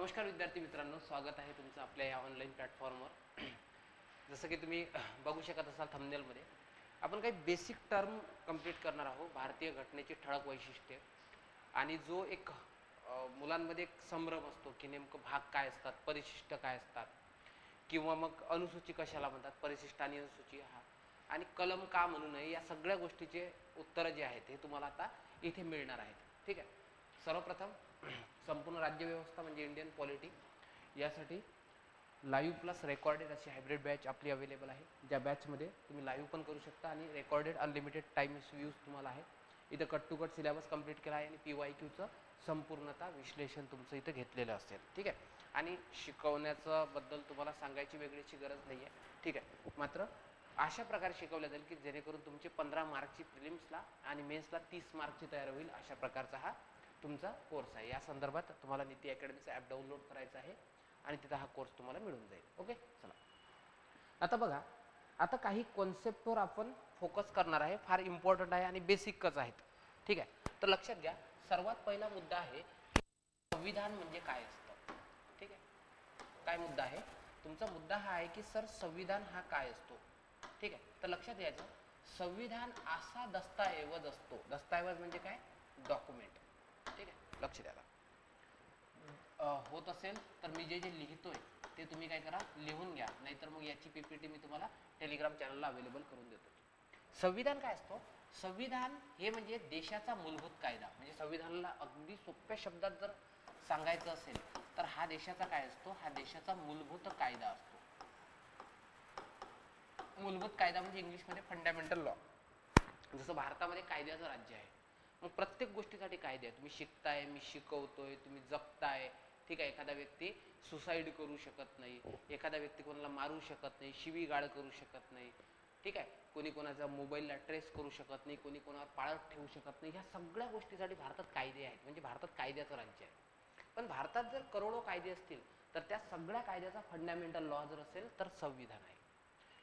नमस्कार विद्यार्थी मित्रांनो, स्वागत आहे तुमचं आपल्या या ऑनलाईन प्लॅटफॉर्मवर. जसं की तुम्ही बघू शकत असाल थंबनेलमध्ये, आपण काही बेसिक टर्म कंप्लीट करणार आहोत. भारतीय घटनेची ठळक वैशिष्ट्ये आणि जो एक मुलांमध्ये एक संभ्रम असतो की नेमकं भाग काय असतात, परिशिष्ट काय असतात, किंवा मग अनुसूची कशाला म्हणतात, परिशिष्ट आणि अनुसूची हा, आणि कलम का म्हणू नये, या सगळ्या गोष्टीचे उत्तरं जे आहेत हे तुम्हाला आता इथे मिळणार आहेत. ठीक आहे. सर्वप्रथम संपूर्ण राज्यव्यवस्था म्हणजे इंडियन पॉलिटी यासाठी लाईव्ह प्लस रेकॉर्डेड अशी हायब्रिड बॅच आपली अवेलेबल आहे, ज्या बॅचमध्ये तुम्ही लाईव्ह पण करू शकता आणि रेकॉर्डेड अनलिमिटेड टाईम व्ह्यूज तुम्हाला आहे. इथं cut to cut syllabus complete केला आहे आणि PYQचं संपूर्णतः विश्लेषण तुमचं इथं घेतलेलं असेल. ठीक आहे. आणि शिकवण्याचं बद्दल तुम्हाला सांगायची वेगळीची गरज नाही आहे. ठीक आहे. मात्र अशा प्रकारे शिकवलं जाईल की जेणेकरून तुमची 15 मार्कची प्रिलिम्सला आणि मेन्सला 30 मार्कची तयार होईल. अशा प्रकारचा हा तुमचा कोर्स आहे. या संदर्भात तुम्हाला नीती अकॅडमीचं ॲप डाउनलोड करायचं आहे आणि तिथं हा कोर्स तुम्हाला मिळून जाईल. ओके, चला आता बघा, आता काही कॉन्सेप्टवर आपण फोकस करणार आहे. फार इम्पॉर्टंट आहे आणि बेसिकच आहेत. ठीक आहे. तर लक्षात घ्या, सर्वात पहिला मुद्दा आहे संविधान म्हणजे काय असतं. ठीक आहे. काय मुद्दा आहे तुमचा? मुद्दा हा आहे की सर संविधान हा काय असतो. ठीक आहे. तर लक्षात घ्यायचं, संविधान असा दस्तऐवज असतो. दस्तऐवज म्हणजे काय? डॉक्युमेंट. ठीक आहे, लक्ष द्या. होत असेल तर मी जे जे लिहितोय ते तुम्ही काय करा, लिहून घ्या, नाहीतर मग याची PPT मी तुम्हाला टेलिग्राम चॅनलला अवेलेबल करून देतो. संविधान काय असतो? संविधान हे म्हणजे देशाचा मूलभूत कायदा. म्हणजे संविधानाला अगदी सोप्या शब्दात जर सांगायचं असेल तर हा देशाचा काय असतो? हा देशाचा मूलभूत कायदा असतो. मूलभूत कायदा म्हणजे इंग्लिशमध्ये फंडामेंटल लॉ. जसं भारतामध्ये कायद्याचं राज्य आहे, मग प्रत्येक गोष्टीसाठी कायदे आहे. तुम्ही शिकताय, मी शिकवतोय, तुम्ही जगताय. ठीक आहे. एखादा व्यक्ती सुसाईड करू शकत नाही, एखादा व्यक्ती कोणाला मारू शकत नाही, शिवीगाळ करू शकत नाही. ठीक आहे. कोणी कोणाचा मोबाईलला ट्रेस करू शकत नाही, कोणी कोणावर पाळत ठेवू शकत नाही. ह्या सगळ्या गोष्टीसाठी भारतात कायदे आहेत. म्हणजे भारतात कायद्याचं राज्य आहे. पण भारतात जर करोडो कायदे असतील तर त्या सगळ्या कायद्याचा फंडामेंटल लॉ जर असेल तर संविधान आहे.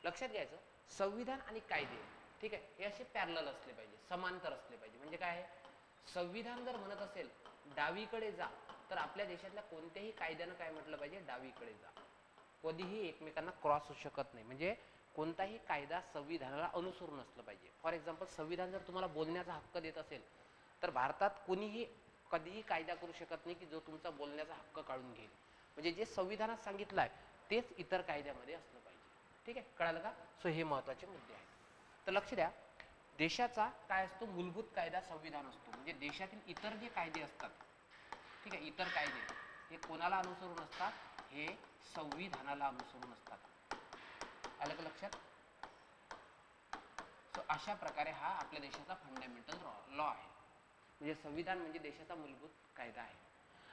लक्षात घ्यायचं, संविधान आणि कायदे, ठीक आहे, हे असे पॅरलल असले पाहिजे, समांतर असले पाहिजे. म्हणजे काय आहे, संविधान जर म्हणत असेल डावीकडे जा, तर आपल्या देशातल्या कोणत्याही कायद्यानं काय म्हटलं पाहिजे? डावीकडे जा. कधीही एकमेकांना क्रॉस होऊ शकत नाही. म्हणजे कोणताही कायदा संविधानाला अनुसरून असलं पाहिजे. फॉर एक्झाम्पल, संविधान जर तुम्हाला बोलण्याचा हक्क देत असेल तर भारतात कोणीही कधीही कायदा करू शकत नाही की जो तुमचा बोलण्याचा हक्क काढून घेईल. म्हणजे जे संविधानात सांगितलं आहे तेच इतर कायद्यामध्ये असलं पाहिजे. ठीक आहे, कळालं का? सो हे महत्त्वाचे मुद्दे आहेत. तर लक्ष द्या, देशाचा काय असतो? मूलभूत कायदा संविधान असतो. म्हणजे देशातील इतर जे कायदे असतात, ठीक आहे, इतर कायदे हे कोणाला अनुसरून असतात? हे संविधानाला अनुसरून असतात. आलं का लक्षात? सो अशा प्रकारे हा आपल्या देशाचा फंडामेंटल लॉ आहे. म्हणजे संविधान म्हणजे देशाचा मूलभूत कायदा आहे.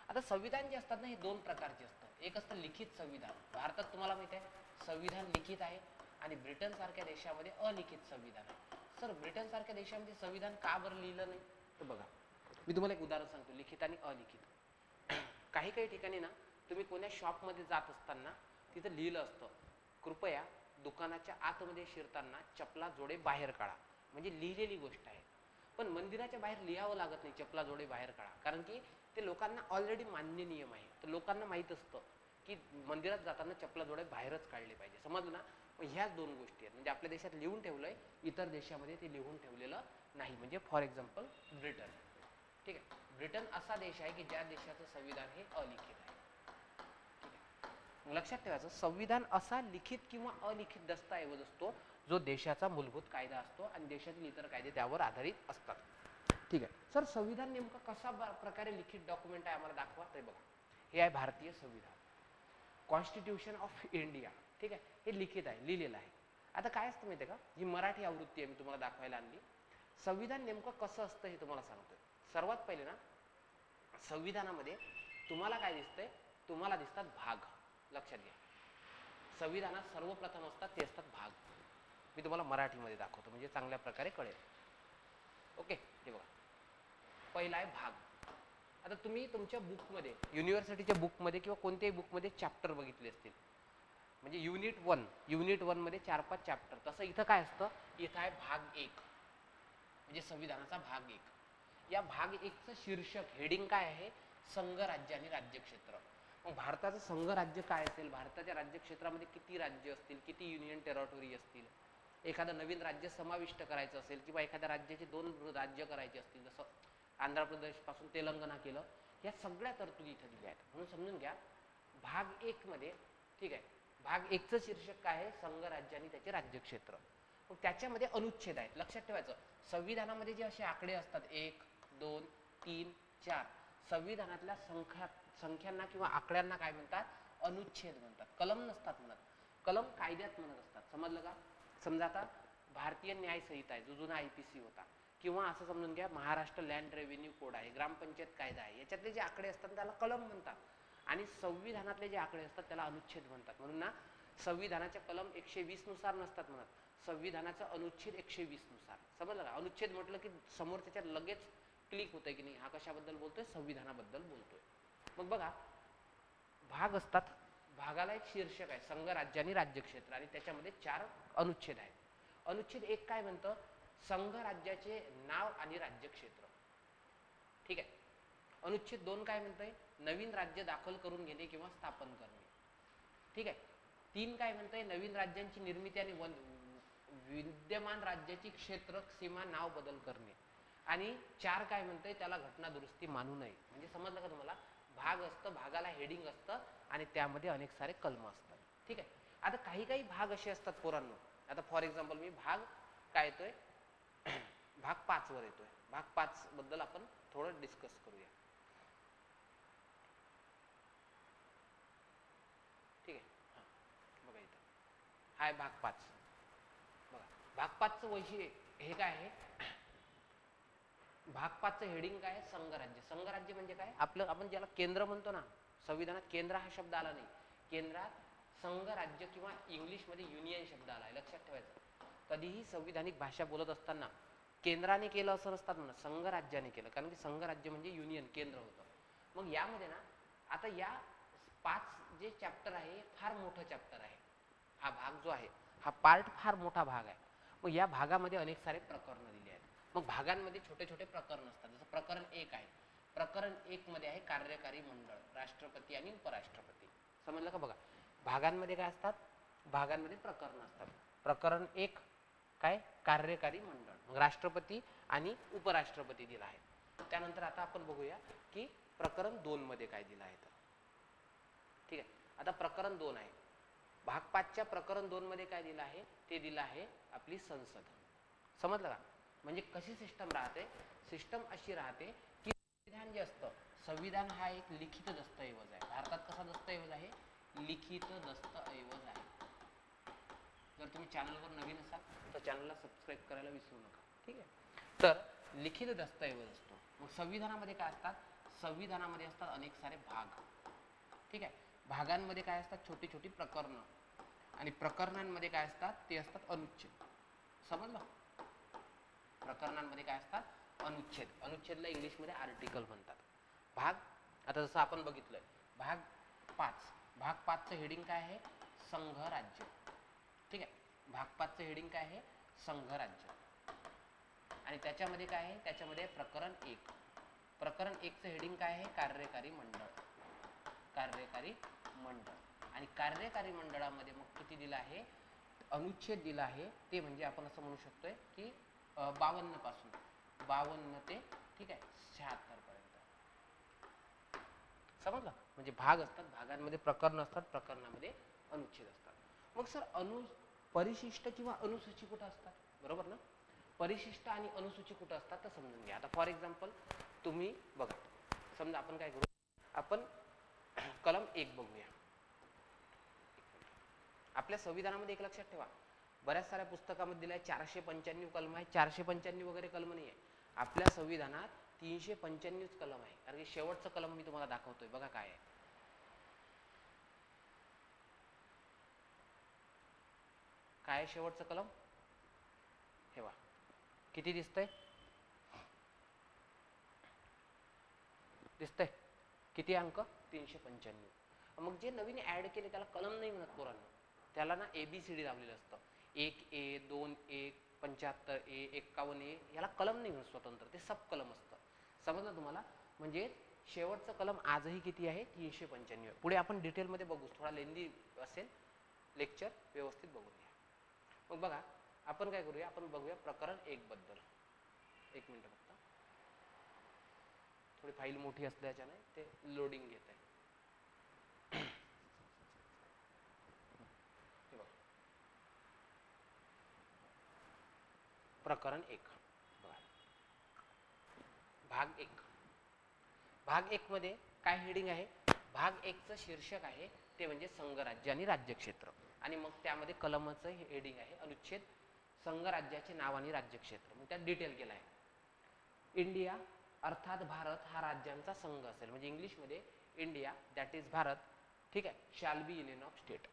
आता संविधान जे असतात ना, हे दोन प्रकारचे असतात. एक असतं लिखित संविधान. भारतात तुम्हाला माहिती आहे संविधान लिखित आहे आणि ब्रिटन सारख्या देशामध्ये अलिखित संविधान आहे. सर, ब्रिटन सारख्या देशामध्ये संविधान का बरं लिहिलं नाही? तर बघा, मी तुम्हाला एक उदाहरण सांगतो, लिखित आणि अलिखित. काही काही ठिकाणी ना, तुम्ही कोण्या शॉपमध्ये जात असताना तिथं लिहिलं असतं, कृपया दुकानाच्या आतमध्ये शिरताना चपला जोडे बाहेर काढा. म्हणजे लिहिलेली गोष्ट आहे. पण मंदिराच्या बाहेर लिहावं लागत नाही चपला जोडे बाहेर काढा, कारण की ते लोकांना ऑलरेडी मान्य नियम आहे. तर लोकांना माहीत असतं की मंदिरात जाताना चपला जोडे बाहेरच काढले पाहिजे. समजलं ना? मग ह्याच दोन गोष्टी आहेत. म्हणजे आपल्या देशात लिहून ठेवलंय, इतर देशामध्ये ते लिहून ठेवलेलं नाही. म्हणजे फॉर एक्झाम्पल ब्रिटन. ठीक आहे. ब्रिटन असा देश आहे की ज्या देशाचं संविधान हे अलिखित आहे. ठीक आहे. लक्षात ठेवायचं, संविधान असा लिखित किंवा अलिखित दस्तऐवज असतो जो देशाचा मूलभूत कायदा असतो आणि देशातील इतर कायदे त्यावर आधारित असतात. ठीक आहे. सर, संविधान नेमकं कसा प्रकारे लिखित डॉक्युमेंट आहे आम्हाला दाखवा. ते बघा, हे आहे भारतीय संविधान, कॉन्स्टिट्यूशन ऑफ इंडिया. ठीक आहे. हे लिखित आहे, लिहिलेलं आहे. आता काय असतं माहिती आहे का, ही मराठी आवृत्ती आहे, मी तुम्हाला दाखवायला आणली. संविधान नेमकं कसं असतं हे तुम्हाला सांगतोय. सर्वात पहिले ना, संविधानामध्ये तुम्हाला काय दिसतंय? तुम्हाला दिसतात भाग. लक्षात घ्या, संविधानात सर्वप्रथम असतात ते असतात भाग. मी तुम्हाला मराठीमध्ये दाखवतो म्हणजे चांगल्या प्रकारे कळेल. ओके, हे बघा, पहिला आहे भाग. आता तुम्ही तुमच्या बुकमध्ये, युनिव्हर्सिटीच्या बुकमध्ये किंवा कोणत्याही बुकमध्ये चॅप्टर बघितले असतील. म्हणजे युनिट 1 मध्ये 4-5 चॅप्टर. तसं इथं काय असतं? इथं आहे भाग 1, म्हणजे संविधानाचा भाग 1. या भाग 1चं शीर्षक, हेडिंग काय आहे? संघ, राज्य आणि राज्यक्षेत्र. मग भारताचं संघ राज्य काय असेल, भारताच्या राज्य क्षेत्रामध्ये किती राज्य असतील, किती युनियन टेरिटोरी असतील, एखादं नवीन राज्य समाविष्ट करायचं असेल किंवा एखाद्या राज्याचे 2 राज्य करायचे असतील, जसं आंध्र प्रदेश पासून तेलंगणा केलं, या सगळ्या तरतुदी इथे दिल्या आहेत. म्हणून समजून घ्या भाग 1 मध्ये, ठीक आहे, भाग 1चं शीर्षक काय आहे, संघ राज्य आणि त्याचे राज्यक्षेत्र. मग त्याच्यामध्ये अनुच्छेद आहेत. लक्षात ठेवायचं, संविधानामध्ये जे असे आकडे असतात 1, 2, 3, 4, संविधानातल्या संख्यांना किंवा आकड्यांना काय म्हणतात, अनुच्छेद म्हणतात. कलम नसतात म्हणत, कलम कायद्यात म्हणत असतात. समजलं का? समजा आता भारतीय न्याय संहिता आहे, जो जुना IPC होता, किंवा असं समजून घ्या महाराष्ट्र लँड रेव्हेन्यू कोड आहे, ग्रामपंचायत कायदा आहे, याच्यातले जे आकडे असतात त्याला कलम म्हणतात. आणि संविधानातले जे आकडे असतात त्याला अनुच्छेद म्हणतात. म्हणून ना संविधानाच्या कलम 120 नुसार नसतात म्हणत, संविधानाचा अनुच्छेद 120 नुसार. समजलं का? अनुच्छेद म्हटलं की समोर त्याच्यात लगेच क्लिक होतंय की नाही, हा कशाबद्दल बोलतोय, संविधानाबद्दल बोलतोय. मग बघा भाग असतात, भागाला एक शीर्षक आहे संघ राज्य आणि राज्यक्षेत्र, आणि त्याच्यामध्ये 4 अनुच्छेद आहेत. अनुच्छेद 1 काय म्हणतं, संघ राज्याचे नाव आणि राज्यक्षेत्र, ठीक आहे. अनुच्छेद 2 काय म्हणतंय, नवीन राज्य दाखल करून घेणे किंवा स्थापन करणे, ठीक आहे. 3 काय म्हणतंय, नवीन राज्यांची निर्मिती आणि विद्यमान राज्याची क्षेत्र सीमा नाव बदल करणे. आणि 4 काय म्हणतंय, त्याला घटना दुरुस्ती मानू नये. म्हणजे समजलं का तुम्हाला? भाग असतं, भागाला हेडिंग असतं आणि त्यामध्ये अनेक सारे कलम असतात, ठीक आहे. आता काही काही भाग असे असतात पोरांनो, आता फॉर एक्झाम्पल मी भाग काय येतोय, भाग 5 वर येतोय. भाग 5 बद्दल आपण थोडं डिस्कस करूया, ठीक आहे. बघा इथं हाय भाग 5. बघा भाग 5चं वैशिष्ट्य हे काय आहे, भाग 5चं हेडिंग काय आहे, संघराज्य. संघराज्य म्हणजे काय, आपलं आपण ज्याला केंद्र म्हणतो ना, संविधानात केंद्र हा शब्द आला नाही, केंद्रात संघराज्य किंवा इंग्लिशमध्ये युनियन शब्द आला आहे. लक्षात ठेवायचं, कधीही संविधानिक भाषा बोलत असताना केंद्राने केलं असं नसतात म्हणत, संघराज्याने केलं, कारण की संघराज्य म्हणजे युनियन, केंद्र होतं. मग यामध्ये ना आता या 5 जे चॅप्टर आहे फार मोठं चॅप्टर आहे. हा भाग जो आहे हा पार्ट फार मोठा भाग आहे. मग या भागामध्ये अनेक सारे प्रकरण दिले आहेत. मग भागांमध्ये छोटे छोटे प्रकरण असतात. जसं प्रकरण 1 आहे, प्रकरण 1 मध्ये आहे कार्यकारी मंडळ, राष्ट्रपती आणि उपराष्ट्रपती. समजलं का? बघा भागांमध्ये काय असतात, भागांमध्ये प्रकरण असतात. प्रकरण 1 काय, कार्यकारी मंडळ, मग राष्ट्रपती आणि उपराष्ट्रपती दिला आहे. त्यानंतर आता आपण बघूया की प्रकरण 2 मध्ये काय दिलं आहे. ठीक आहे, आता प्रकरण 2 आहे. भाग 5च्या प्रकरण 2 मध्ये काय दिलं आहे, ते दिलं आहे आपली संसद. समजलं का? म्हणजे कशी सिस्टम राहते, सिस्टम अशी राहते की संविधान जे असतं, संविधान हा एक लिखित दस्तऐवज आहे. भारतात कसा दस्तऐवज आहे, लिखित दस्तऐवज आहे. जर तुम्ही चॅनलवर नवीन असाल तर चॅनलला सबस्क्राईब करायला विसरू नका, ठीक आहे. तर लिखित दस्तऐवज असतो. मग संविधानामध्ये काय असतात, संविधानामध्ये असतात अनेक सारे भाग, ठीक आहे. भागांमध्ये काय असतात, छोटी छोटी प्रकरणं, आणि प्रकरणांमध्ये काय असतात, ते असतात अनुच्छेद. समजलं? प्रकरणांमध्ये काय असतात, अनुच्छेद. अनुच्छेदला इंग्लिशमध्ये आर्टिकल म्हणतात. भाग, आता जसं आपण बघितलंय भाग 5, भाग 5चं हेडिंग काय आहे, संघ राज्य, ठीक आहे. भाग 5चं हेडिंग काय आहे, संघ राज्य, आणि त्याच्यामध्ये काय आहे, त्याच्यामध्ये प्रकरण 1. प्रकरण 1चं हेडिंग काय आहे, कार्यकारी मंडळ, कार्यकारी मंडळ. आणि कार्यकारी मंडळामध्ये मग किती दिलं आहे, अनुच्छेद दिला आहे, ते म्हणजे आपण असं म्हणू शकतोय की 52 पासून 52 ते, ठीक आहे, 76 पर्यंत. समजलं? म्हणजे भाग असतात, भागांमध्ये प्रकरण असतात, प्रकरणामध्ये अनुच्छेद असतात. मग सर परिशिष्ट किंवा अनुसूची कुठं असतात, बरोबर ना? परिशिष्ट आणि अनुसूची कुठं असतात तर समजून घ्या. आता फॉर एक्झाम्पल तुम्ही बघा, समजा आपण काय करू, आपण कलम 1 बघूया. आपल्या संविधानामध्ये एक लक्षात ठेवा, बऱ्याच साऱ्या पुस्तकामध्ये दिलाय 495 कलम आहे. 495 वगैरे कलम नाही आहे. आपल्या संविधानात 395 कलम आहे. कारण की शेवटचं कलम मी तुम्हाला दाखवतोय, बघा काय आहे. काय आहे शेवटचं कलम, हे बघा किती दिसतंय, दिसतंय किती अंक, 395. मग जे नवीन ऍड केले त्याला कलम नाही म्हणत पोरांनो, त्याला ना ABCD लावलेलं असतं. 1A, 2A, 75A, 51A, याला कलम नाही म्हणत स्वतंत्र, ते सब कलम असतं. समजलं तुम्हाला? म्हणजे शेवटचं कलम आजही किती आहे? 395. पुढे आपण डिटेलमध्ये बघू, थोडा लेंदी असेल लेक्चर, व्यवस्थित बघून घ्या. मग बघा आपण काय करूया, आपण बघूया प्रकरण 1 बद्दल. एक मिनिट फक्त, थोडी फाईल मोठी असल्याच्याने ते लोडिंग घेत आहे. प्रकरण 1 भाग 1. भाग 1 मध्ये काय हेडिंग आहे? भाग 1 चं शीर्षक आहे ते म्हणजे संघराज्य आणि राज्यक्षेत्र, आणि मग त्यामध्ये कलमाचं हेडिंग आहे अनुच्छेद संघराज्याचे नाव आणि राज्यक्षेत्र. मग त्यात डिटेल केला आहे. इंडिया अर्थात भारत हा राज्यांचा संघ असेल, म्हणजे इंग्लिशमध्ये इंडिया दॅट इज भारत, ठीक आहे, shall be union of state.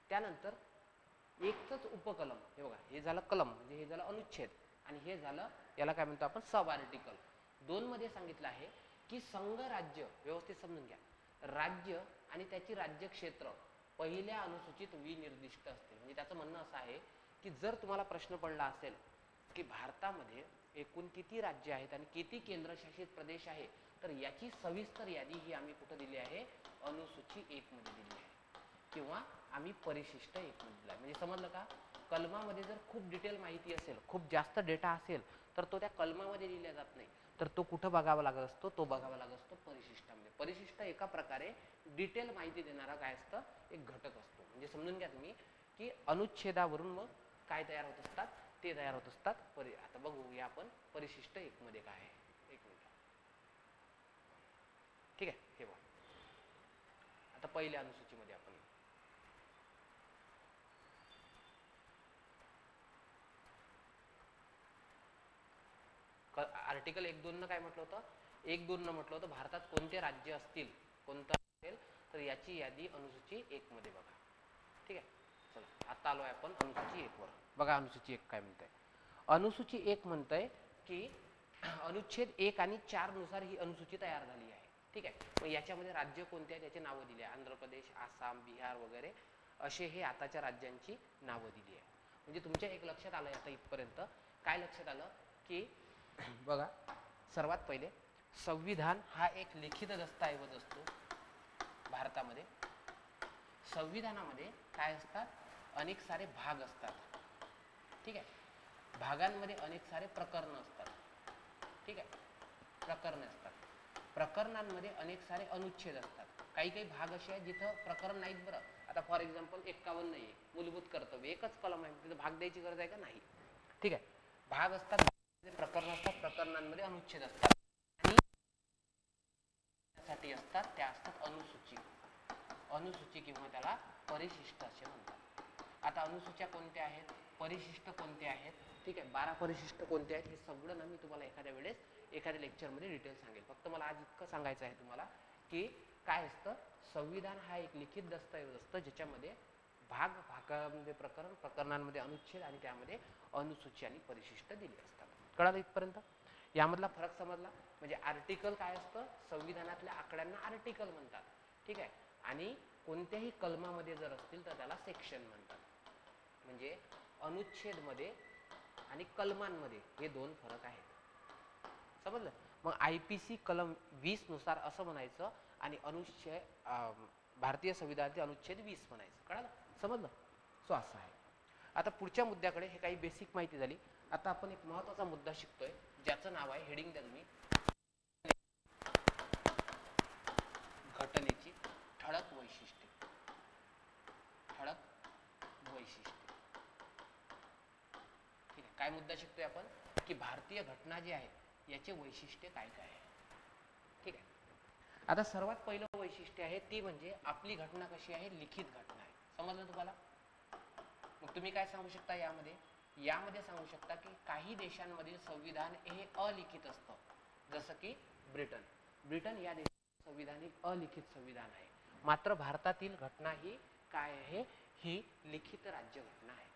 त्यानंतर एकच उपकलम, हे बघा हे झालं कलम म्हणजे हे झालं अनुच्छेद, आणि हे झालं याला काय म्हणतो आपण सब आर्टिकल. 2 मध्ये सांगितलं आहे की संघ राज्य, व्यवस्थित समजून घ्या, राज्य आणि त्याची राज्यक्षेत्र पहिल्या अनुसूचित विनिर्दिष्ट असते. म्हणजे त्याचं म्हणणं असं आहे की जर तुम्हाला प्रश्न पडला असेल की भारतामध्ये एकूण किती राज्य आहेत आणि किती केंद्रशासित प्रदेश आहे, तर याची सविस्तर यादी ही आम्ही कुठं दिली आहे? अनुसूची 1 मध्ये दिली आहे, किंवा आम्ही परिशिष्ट 1 मध्ये दिला आहे. म्हणजे समजलं का? कलमामध्ये जर खूप डिटेल माहिती असेल, खूप जास्त डेटा असेल, तर तो त्या कलमामध्ये लिहिला जात नाही, तर तो कुठं बघावा लागत असतो? तो बघावा लागत असतो परिशिष्टामध्ये. परिशिष्ट एका प्रकारे डिटेल माहिती देणारा काय असतं? एक घटक असतो. म्हणजे समजून घ्या तुम्ही की अनुच्छेदावरून मग काय तयार होत असतात? ते तयार होत असतात. आता बघूया आपण परिशिष्ट 1 मध्ये काय आहे. एक मिनिट, ठीक आहे. हे बघा आता पहिल्या अनुसूचीमध्ये आपण आर्टिकल 1-2 न काय म्हटलं होतं? 1-2 न म्हटलं होतं भारतात कोणते राज्य असतील, कोणतं असेल, तर याची यादी अनुसूची 1 मध्ये बघा. ठीक आहे, चला आता आलोय आपण अनुसूची 1 वर. बघा अनुसूची 1 काय म्हणते. अनुसूची 1 म्हणतंय की अनुच्छेद 1 आणि 4 नुसार ही अनुसूची तयार झाली आहे. ठीक आहे, मग याच्यामध्ये राज्य कोणते आहेत त्याचे नावं दिली आहे. आंध्र प्रदेश, आसाम, बिहार वगैरे असे हे आताच्या राज्यांची नावं दिली आहे. म्हणजे तुमच्या एक लक्षात आलंय आता इथपर्यंत. काय लक्षात आलं की बघा सर्वात पहिले संविधान हा एक लिखित दस्तऐवज असतो भारतामध्ये. संविधानामध्ये काय असतात? अनेक सारे भाग असतात. ठीक आहे, भागांमध्ये अनेक सारे प्रकरण असतात. ठीक आहे, प्रकरणे असतात. प्रकरणांमध्ये अनेक सारे अनुच्छेद असतात. काही काही भाग असे आहेत जिथं प्रकरण नाहीत. बरं, आता फॉर एक्झाम्पल 51 नाहीये, मूलभूत कर्तव्य एकच कलम आहे, तिथं भाग द्यायची गरज आहे का? नाही. ठीक आहे, भाग असतात, प्रकरण असतात, प्रकरणांमध्ये अनुच्छेद असतात, आणि साठी असतात त्या असतात अनुसूची. अनुसूची किंवा त्याला परिशिष्ट असे म्हणतात. आता अनुसूच्या कोणत्या आहेत, परिशिष्ट कोणते आहेत? ठीक आहे, 12 परिशिष्ट कोणते आहेत हे सगळं ना मी तुम्हाला एखाद्या वेळेस एखाद्या लेक्चरमध्ये डिटेल सांगेल. फक्त मला आज इतकं सांगायचं आहे तुम्हाला की काय असतं, संविधान हा एक लिखित दस्तऐवज असतं ज्याच्यामध्ये भागामध्ये प्रकरण, प्रकरणांमध्ये अनुच्छेद, आणि त्यामध्ये अनुसूची आणि परिशिष्ट दिली असतात. कळालं इथपर्यंत? यामधला फरक समजला? म्हणजे आर्टिकल काय असतं? संविधानातल्या आकड्यांना आर्टिकल म्हणतात. ठीक आहे, आणि कोणत्याही कलमामध्ये जर असतील तर त्याला सेक्शन म्हणतात. म्हणजे अनुच्छेद मध्ये आणि कलमांमध्ये हे 2 फरक आहेत. समजलं? मग IPC कलम 20 नुसार असं म्हणायचं, आणि अनुच्छेद भारतीय संविधानाचे अनुच्छेद 20 म्हणायचं. कळालं? समजलं? सो असं आहे. आता पुढच्या मुद्द्याकडे, हे काही बेसिक माहिती झाली. आता आपण एक महत्त्वाचा मुद्दा शिकतोय ज्याचं नाव आहे, हेडिंग द्या तुम्ही, घटनेची ठळक वैशिष्ट्ये. ठळक वैशिष्ट्ये. ठीक आहे, काय मुद्दा शिकतोय आपण की भारतीय घटना जी आहे याचे वैशिष्ट्य काय काय आहे. ठीक आहे, आता सर्वात पहिलं वैशिष्ट्य आहे ती म्हणजे आपली घटना कशी आहे? लिखित घटना आहे. समजलं तुम्हाला? मग तुम्ही काय सांगू शकता यामध्ये? यामध्ये सांगू शकता की काही देशांमधील संविधान हे अलिखित असतं, जसं की ब्रिटन. ब्रिटन या देशाचं संविधान हे अलिखित संविधान आहे. मात्र भारतातील घटना ही काय आहे? ही लिखित राज्य घटना आहे.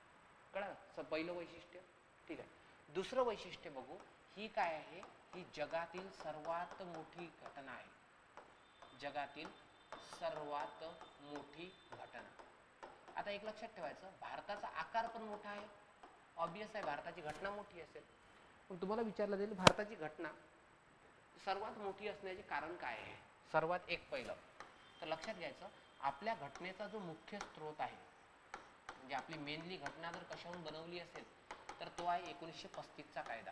कळलं? पहिलं वैशिष्ट्य. ठीक आहे, दुसरं वैशिष्ट्य बघू. ही काय आहे? ही जगातील सर्वात मोठी घटना आहे. जगातील सर्वात मोठी घटना. आता एक लक्षात ठेवायचं, भारताचा आकार पण मोठा आहे. ऑब्वियस आहे, भारताची घटना मोठी असेल. पण तुम्हाला विचारलं जाईल भारताची घटना सर्वात मोठी असण्याचे कारण काय आहे? सर्वात एक पहिलं तर लक्षात घ्यायचं, आपल्या घटनेचा जो मुख्य स्रोत आहे, म्हणजे आपली मेनली घटना जर कशाहून बनवली असेल तर तो आहे 1935चा कायदा.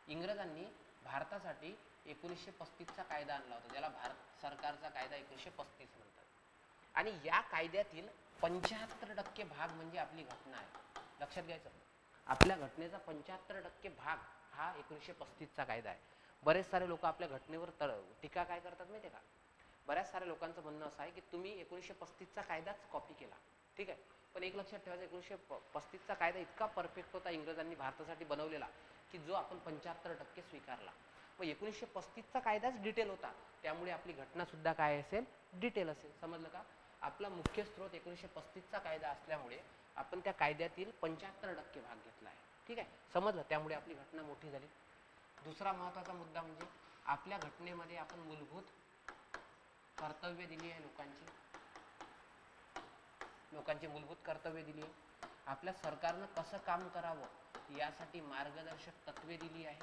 इंग्रजांनी भारतासाठी 1935चा कायदा आणला होता, ज्याला भारत सरकारचा कायदा 1935 म्हणतात. आणि या कायद्यातील 75% भाग म्हणजे आपली घटना आहे. लक्षात घ्यायचं, आपल्या घटनेचा 75% भाग हा 1935चा कायदा आहे. बरेच सारे लोक आपल्या घटनेवर टीका काय करतात माहिती आहे का? बऱ्याच साऱ्या लोकांचं म्हणणं असं आहे की तुम्ही 1935चा कायदाच कॉपी केला. ठीक आहे, पण एक लक्षात ठेवायचं, 1935चा कायदा इतका परफेक्ट होता इंग्रजांनी भारतासाठी बनवलेला की जो आपण 75% स्वीकारला. मग 1935चा कायदाच डिटेल होता, त्यामुळे आपली घटना सुद्धा काय असेल? डिटेल असेल. समजलं का? आपला मुख्य स्रोत 1935चा कायदा असल्यामुळे आपण त्या कायद्यातील 75% भाग घेतला आहे. ठीक आहे, समजलं? त्यामुळे आपली घटना मोठी झाली. दुसरा महत्त्वाचा मुद्दा म्हणजे आपल्या घटनेमध्ये आपण मूलभूत कर्तव्य दिली आहे, लोकांची मूलभूत कर्तव्य दिली आहे. आपल्या सरकारनं कसं काम करावं यासाठी मार्गदर्शक तत्वे दिली आहे.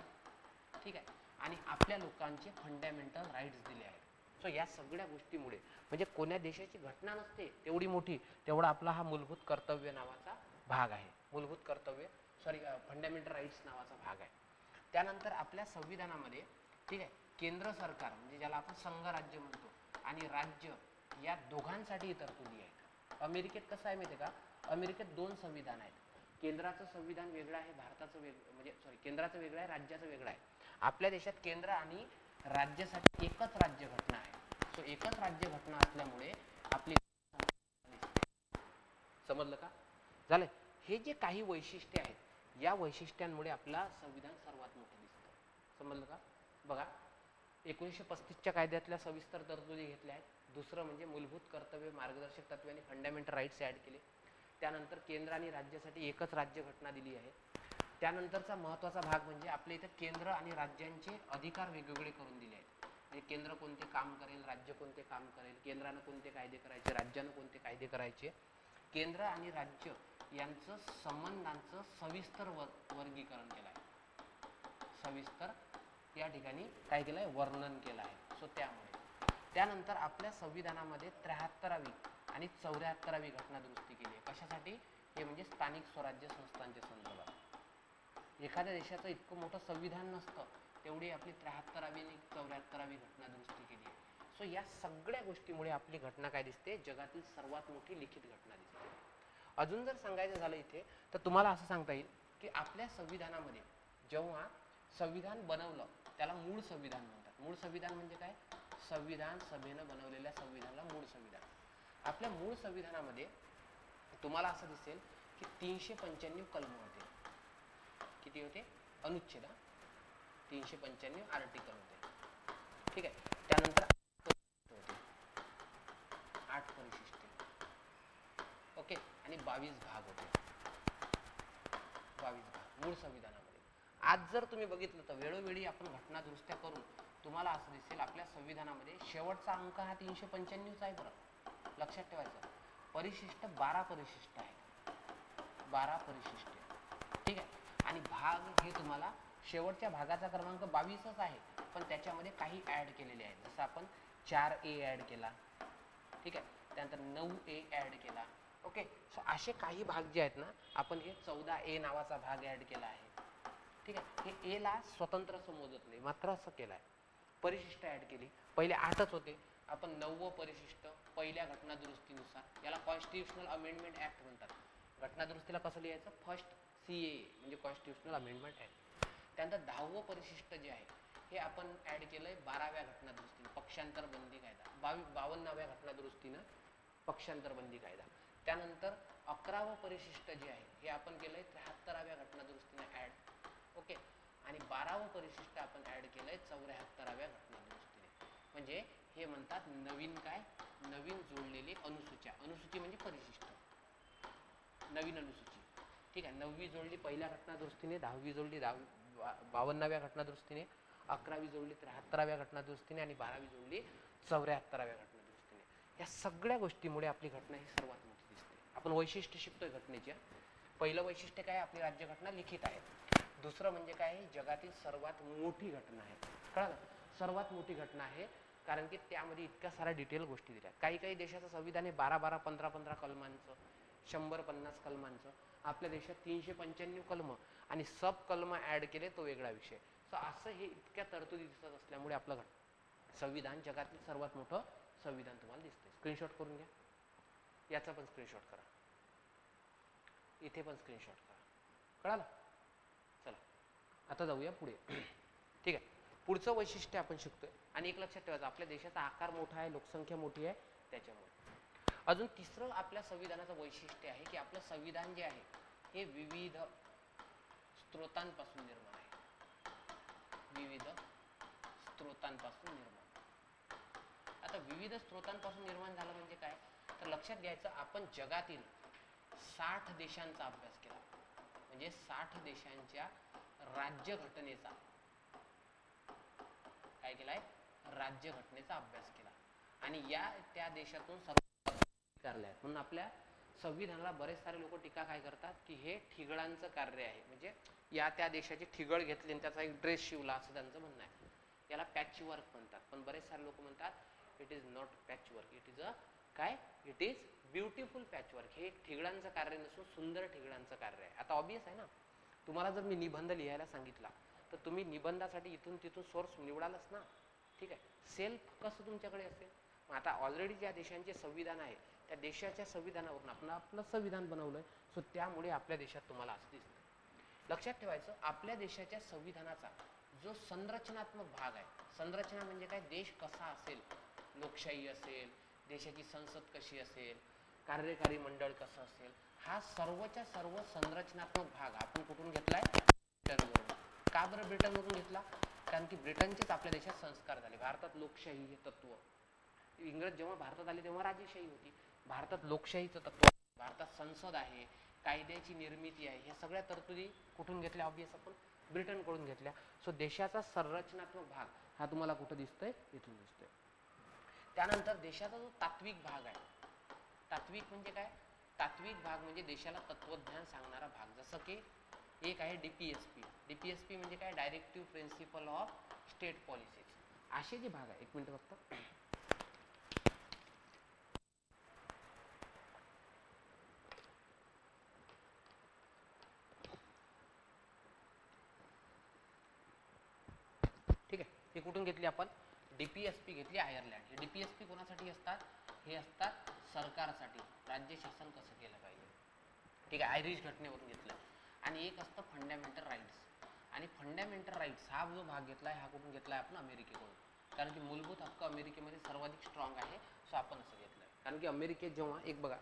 ठीक आहे, आणि आपल्या लोकांचे फंडामेंटल राईट्स दिले आहेत. सो या सगळ्या गोष्टीमुळे म्हणजे कोण्या देशाची घटना नसते तेवढी मोठी, तेवढा आपला हा मूलभूत कर्तव्य नावाचा भाग आहे. मूलभूत कर्तव्य फंडामेंटल राईट्स नावाचा भाग आहे. त्यानंतर आपल्या संविधानामध्ये, ठीक आहे, केंद्र सरकार म्हणजे ज्याला आपण संघ राज्य म्हणतो आणि राज्य या दोघांसाठी तरतुदी आहेत. अमेरिकेत कसं आहे माहिती आहे का? अमेरिकेत 2 संविधान आहेत. केंद्राचं संविधान वेगळं आहे, केंद्राचं वेगळं आहे, राज्याचं वेगळं आहे. आपल्या देशात केंद्र आणि राज्यासाठी एकच राज्य घटना आहे. सो एकच राज्य घटना असल्यामुळे आपली, समजलं का? झालं. हे जे काही वैशिष्ट्ये आहेत, या वैशिष्ट्यांमुळे आपला संविधान सर्वात मोठं दिसतं. समजलं का? बघा, 1935च्या कायद्यातल्या सविस्तर तरतुदी घेतल्या आहेत. दुसरं म्हणजे मूलभूत कर्तव्य, मार्गदर्शक तत्वे आणि फंडामेंटल राईट्स ऍड केले. त्यानंतर केंद्र आणि राज्यासाठी एकच राज्य घटना दिली आहे. त्यानंतरचा महत्त्वाचा भाग म्हणजे आपल्या इथं केंद्र आणि राज्यांचे अधिकार वेगवेगळे करून दिले आहेत. म्हणजे केंद्र कोणते काम करेल, राज्य कोणते काम करेल, केंद्रानं कोणते कायदे करायचे, राज्यानं कोणते कायदे करायचे. केंद्र आणि राज्य यांचं संबंधांचं सविस्तर वर्गीकरण केलं आहे. सविस्तर या ठिकाणी काय केलं आहे? वर्णन केलं आहे. सो त्यानंतर आपल्या संविधानामध्ये 73वी आणि 74वी घटना दुरुस्ती केली आहे. कशासाठी? हे म्हणजे स्थानिक स्वराज्य संस्थांच्या संदर्भात. एखाद्या देशाचं इतकं मोठं संविधान नसतं तेवढी आपली 73वी आणि 74वी घटना दुरुस्ती केली आहे. सो या सगळ्या गोष्टीमुळे आपली घटना काय दिसते? जगातील सर्वात मोठी लिखित घटना दिसते. अजून जर सांगायचं झालं इथे तर तुम्हाला असं सांगता येईल की आपल्या संविधानामध्ये जेव्हा संविधान बनवलं त्याला मूळ संविधान म्हणतात. मूळ संविधान म्हणजे काय? संविधान सभेनं बनवलेल्या संविधानाला मूळ संविधान. आपल्या मूळ संविधानामध्ये तुम्हाला असं दिसेल की 395 कलम होते. किती होते? अनुच्छेद. 395 आर्टिकल होते. ठीक आहे, त्यानंतर 8 परिशिष्टे, ओके, आणि 22 भाग होते. 22 भाग मूळ संविधानामध्ये. आज जर तुम्ही बघितलं तर वेळोवेळी आपण घटना दुरुस्त्या करून तुम्हाला असं दिसेल आपल्या संविधानामध्ये शेवटचा अंक हा 395 आहे. बरं लक्षात ठेवायचं. परिशिष्ट 12 परिशिष्ट आहेत. 12 परिशिष्ट. ठीक आहे, आणि भाग हे तुम्हाला शेवटच्या भागाचा क्रमांक 22च आहे, पण त्याच्यामध्ये काही ऍड केलेले आहेत. जसं आपण 4A ऍड केला. ठीक आहे, त्यानंतर 9A ऍड केला. ओके, सो असे काही भाग जे आहेत ना, आपण हे 14A नावाचा भाग ऍड केला आहे. ठीक आहे, हे एला स्वतंत्र समजत नाही, मात्र असं केलं आहे. परिशिष्ट ऍड केली. पहिले 8च होते, आपण 9वं परिशिष्ट पहिल्या घटना दुरुस्तीनुसार, याला कॉन्स्टिट्युशनल अमेंडमेंट ऍक्ट म्हणतात. घटना दुरुस्तीला कसं लिहायचं? फर्स्ट CAA म्हणजे कॉन्स्टिट्युशनल अमेंडमेंट ऍक्ट. त्यानंतर 10वं परिशिष्ट जे आहे हे आपण ऍड केलंय 12व्या घटना दुरुस्तीने, पक्षांतर बंदी कायदा. 52व्या घटना दुरुस्तीनं पक्षांतर बंदी कायदा. त्यानंतर 11वं परिशिष्ट जे आहे हे आपण केलंय 73व्या घटना दुरुस्तीने ऍड. ओके, आणि 12वं परिशिष्ट आपण ऍड केलंय 74व्या घटना दुरुस्तीने. म्हणजे हे म्हणतात नवीन काय? नवीन जोडलेली अनुसूच्या. अनुसूची म्हणजे परिशिष्ट, नवीन अनुसूची. ठीक आहे, 9वी जोडली पहिल्या घटना दुरुस्तीने, 10वी जोडली 52व्या घटना दुरुस्तीने, 11वी जोडली 73व्या घटना दुरुस्तीने आणि 12वी जोडली 74व्या घटना दुरुस्तीने. या सगळ्या गोष्टीमुळे आपली घटना ही सर्वात मोठी दिसते. आपण वैशिष्ट्य शिकतोय घटनेच्या. पहिलं वैशिष्ट्य काय? आपली राज्यघटना लिखित आहे. दुसरं म्हणजे काय? जगातील सर्वात मोठी घटना आहे. कळलं? सर्वात मोठी घटना आहे, कारण की त्यामध्ये इतक्या साऱ्या डिटेल गोष्टी दिल्या. काही काही देशाचं संविधान हे 12-12, 15-15 कलमांचं, 150 कलमांचं. आपल्या देशात 395 कलम आणि सब कलम ऍड केले तो वेगळा विषय. सो असं हे इतक्या तरतुदी दिसत असल्यामुळे आपलं संविधान जगातील सर्वात मोठं संविधान तुम्हाला दिसतंय. स्क्रीनशॉट करून घ्या, याचा पण स्क्रीनशॉट करा, इथे पण स्क्रीनशॉट करा. कळालं? चला आता जाऊया पुढे. ठीक आहे, पुढचं वैशिष्ट्य आपण शिकतोय. आणि एक लक्षात ठेवायचं, आपल्या देशाचा आकार मोठा आहे, लोकसंख्या मोठी आहे, त्याच्यामुळे. अजून तिसरं आपल्या संविधानाचं वैशिष्ट्य आहे की आपलं संविधान जे आहे हे विविध स्त्रोतांपासून निर्माण आहे. विविध स्त्रोतांपासून निर्माण. आता विविध स्त्रोतांपासून निर्माण झालं म्हणजे काय, तर लक्षात घ्यायचं, आपण जगातील 60 देशांचा अभ्यास केला. म्हणजे 60 देशांच्या राज्यघटनेचा काय केलाय, राज्यघटनेचा अभ्यास केला. आणि या त्या देशातून सर्व कार्य आहे. म्हणून आपल्या संविधानाला बरेच सारे लोक टीका काय करतात की हे ठिगळांचं कार्य आहे. म्हणजे या त्या देशाची ठिगळ घेतली आणि त्याचा एक ड्रेस शिवला असं त्यांचं म्हणणं आहे. याला पॅच वर्क म्हणतात. पण बरेच सारे लोक म्हणतात it is not patch work, it is a काय, it is beautiful patch work. हे ठिगळांचं कार्य नसून सुंदर ठिगळांचं कार्य आहे. आता ऑब्वियस आहे ना, तुम्हाला जर मी निबंध लिहायला सांगितला तर तुम्ही निबंधासाठी इथून तिथून सोर्स निवडालच ना. ठीक आहे, सेल्फ कसं तुमच्याकडे असेल. आता ऑलरेडी ज्या देशांचे संविधान आहे त्या देशाच्या संविधानावरून आपण आपलं संविधान बनवलंय. सो त्यामुळे आपल्या देशात तुम्हाला असं दिसतं. लक्षात ठेवायचं, आपल्या देशाच्या संविधानाचा जो संरचनात्मक भाग आहे, संरचना म्हणजे काय, देश कसा असेल, लोकशाही असेल, देशाची संसद कशी असेल, कार्यकारी मंडळ कसं असेल, हा सर्वच्या सर्व संरचनात्मक भाग आपण कुठून घेतलाय, ब्रिटनवरून. का बरं ब्रिटनवरून घेतला, कारण की ब्रिटनचेच आपल्या देशात संस्कार झाले. भारतात लोकशाही हे तत्व, इंग्रज जेव्हा भारतात आले तेव्हा राजेशाही होती, भारतात लोकशाहीचं तत्व, भारतात संसद आहे, कायद्याची निर्मिती आहे, ह्या सगळ्या तरतुदी कुठून घेतल्या, ऑब्वियस आपण ब्रिटनकडून घेतल्या. सो देशाचा संरचनात्मक भाग हा तुम्हाला कुठं दिसतोय, इथून दिसतोय. त्यानंतर देशाचा जो तात्विक भाग आहे, तात्विक म्हणजे काय, तात्विक भाग म्हणजे देशाला तत्वज्ञान सांगणारा भाग. जसं की एक आहे डीपीएसपी. डीपीएसपी म्हणजे काय, directive principle of state policies. असे जे भाग आहे, एक मिनिट फक्त, ठीक आहे. हे कुठून घेतली आपण, डीपीएसपी घेतली आयर्लंड. हे डीपीएसपी कोणासाठी असतात, हे असतात सरकारसाठी, राज्य शासन कसं केलं पाहिजे. ठीक आहे, आयरिश घटनेवरून घेतलं. आणि एक असतं फंडामेंटल राईट्स. आणि फंडामेंटल राईट्स हा जो भाग घेतलाय हा कुठून घेतलाय आपण, अमेरिकेकडून. कारण की मूलभूत हक्क अमेरिकेमध्ये सर्वाधिक स्ट्रॉंग आहे. सो आपण असं घेतलंय. कारण की अमेरिकेत जेव्हा एक बघा,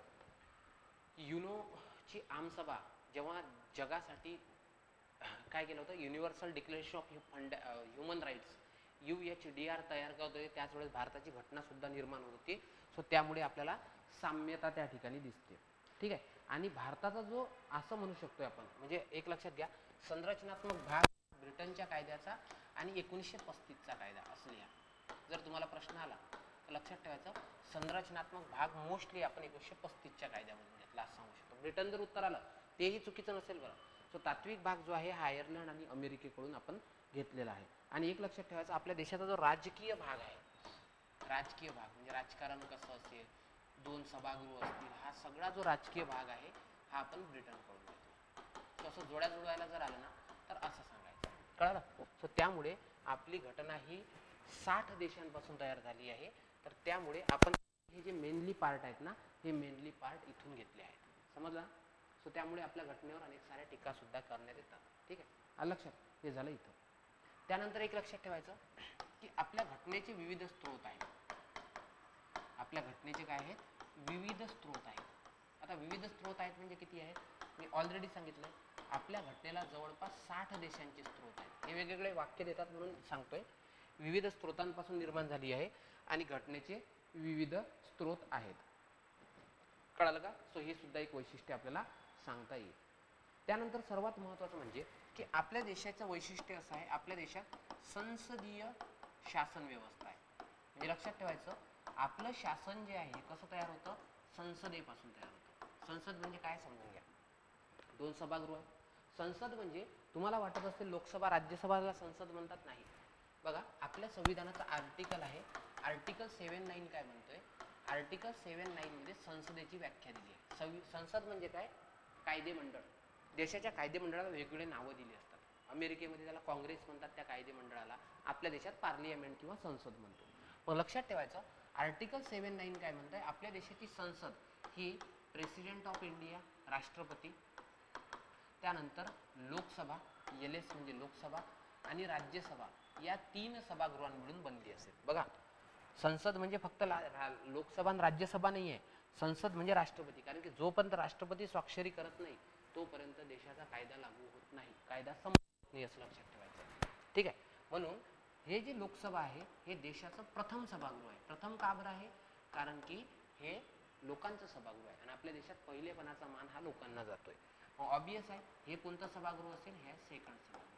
युनोची आमसभा जेव्हा जगासाठी काय केलं होतं, universal declaration of human rights UHDR तयार करतोय, त्याच वेळेस भारताची घटना सुद्धा निर्माण होत होती. सो त्यामुळे आपल्याला साम्यता त्या ठिकाणी दिसते. ठीक आहे. आणि भारताचा जो असं म्हणू शकतोय आपण, म्हणजे एक लक्षात घ्या, संरचनात्मक भाग ब्रिटनच्या कायद्याचा आणि 1935चा कायदा असं लिहा. जर तुम्हाला प्रश्न आला तर लक्षात ठेवायचं, संरचनात्मक भाग मोस्टली आपण 1935च्या कायद्यामधून घेतला असं सांगू शकतो. ब्रिटन जर उत्तर आलं तेही चुकीचं नसेल बरं. सो तात्विक भाग जो आहे हा आयर्लंड आणि अमेरिकेकडून आपण घेतलेला आहे. आणि एक लक्षात ठेवायचं, आपल्या देशाचा जो राजकीय भाग आहे, राजकीय भाग म्हणजे राजकारण कसं असेल, 2 सभागृह असतील, हा सगळा जो राजकीय भाग आहे हा आपण ब्रिटनकडून घेतला. तसं जोड्या जुळवायला जर आलं ना तर असं सांगायचं. कळलं? सो त्यामुळे आपली घटना ही 60 देशांपासून तयार झाली आहे. तर त्यामुळे आपण हे जे मेनली पार्ट आहेत ना, हे मेनली पार्ट इथून घेतले आहेत. समजलं? सो त्यामुळे आपल्या घटनेवर अनेक साऱ्या टीका सुद्धा करण्यात येतात. ठीक आहे, आलं लक्षात? हे झालं इथं. त्यानंतर एक लक्षात ठेवायचं की आपल्या घटनेचे विविध स्त्रोत आहेत. आपल्या घटनेचे काय आहेत, विविध स्त्रोत आहेत. आता विविध स्त्रोत आहेत म्हणजे किती आहेत, मी ऑलरेडी सांगितलंय. आपल्या घटनेला जवळपास 60 देशांचे स्त्रोत आहेत. हे वेगवेगळे वाक्य देतात म्हणून सांगतोय. विविध स्त्रोतांपासून निर्माण झाली आहे आणि घटनेचे विविध स्त्रोत आहेत. कळालं का? सो हे सुद्धा एक वैशिष्ट्य आपल्याला सांगता येईल. त्यानंतर सर्वात महत्त्वाचं म्हणजे की आपल्या देशाचं वैशिष्ट्य असं आहे, आपल्या देशात संसदीय शासन व्यवस्था आहे. म्हणजे लक्षात ठेवायचं, आपलं शासन जे आहे कसं तयार होतं, संसदेपासून तयार होतं. संसद म्हणजे काय समजून घ्या, 2 सभागृह. संसद म्हणजे तुम्हाला वाटत असेल लोकसभा राज्यसभाला संसद म्हणतात, नाही. बघा आपल्या संविधानाचा आर्टिकल आहे, आर्टिकल 7(9) काय म्हणतोय, आर्टिकल 7(9) मध्ये संसदेची व्याख्या दिली आहे. संसद म्हणजे काय, कायदे मंडळ. देशाच्या कायदे मंडळाला वेगवेगळे नावं दिली असतात. अमेरिकेमध्ये त्याला काँग्रेस म्हणतात त्या कायदे मंडळाला, आपल्या देशात पार्लिमेंट किंवा संसद म्हणतो. मग लक्षात ठेवायचं आर्टिकल 7(9) काय म्हणतंय, आपल्या देशाची संसद ही प्रेसिडेंट ऑफ इंडिया राष्ट्रपती, त्यानंतर लोकसभा LS म्हणजे लोकसभा आणि राज्यसभा या 3 सभागृहांमधून बनली असेल. बघा संसद म्हणजे फक्त लोकसभा आणि राज्यसभा नाही आहे, संसद म्हणजे राष्ट्रपती. कारण की जोपर्यंत राष्ट्रपती स्वाक्षरी करत नाही तोपर्यंत देशाचा कायदा लागू होत नाही, कायदा संपत नाही, असं लक्षात ठेवायचं. ठीक आहे. म्हणून हे जे लोकसभा आहे हे देशाचं प्रथम सभागृह आहे. प्रथम का बरं आहे, कारण की हे लोकांचं सभागृह आहे आणि आपल्या देशात पहिलेपणाचा मान हा लोकांना जातोय. ऑब्वियस आहे हे कोणतं सभागृह असेल, हे सेकंड सभागृह.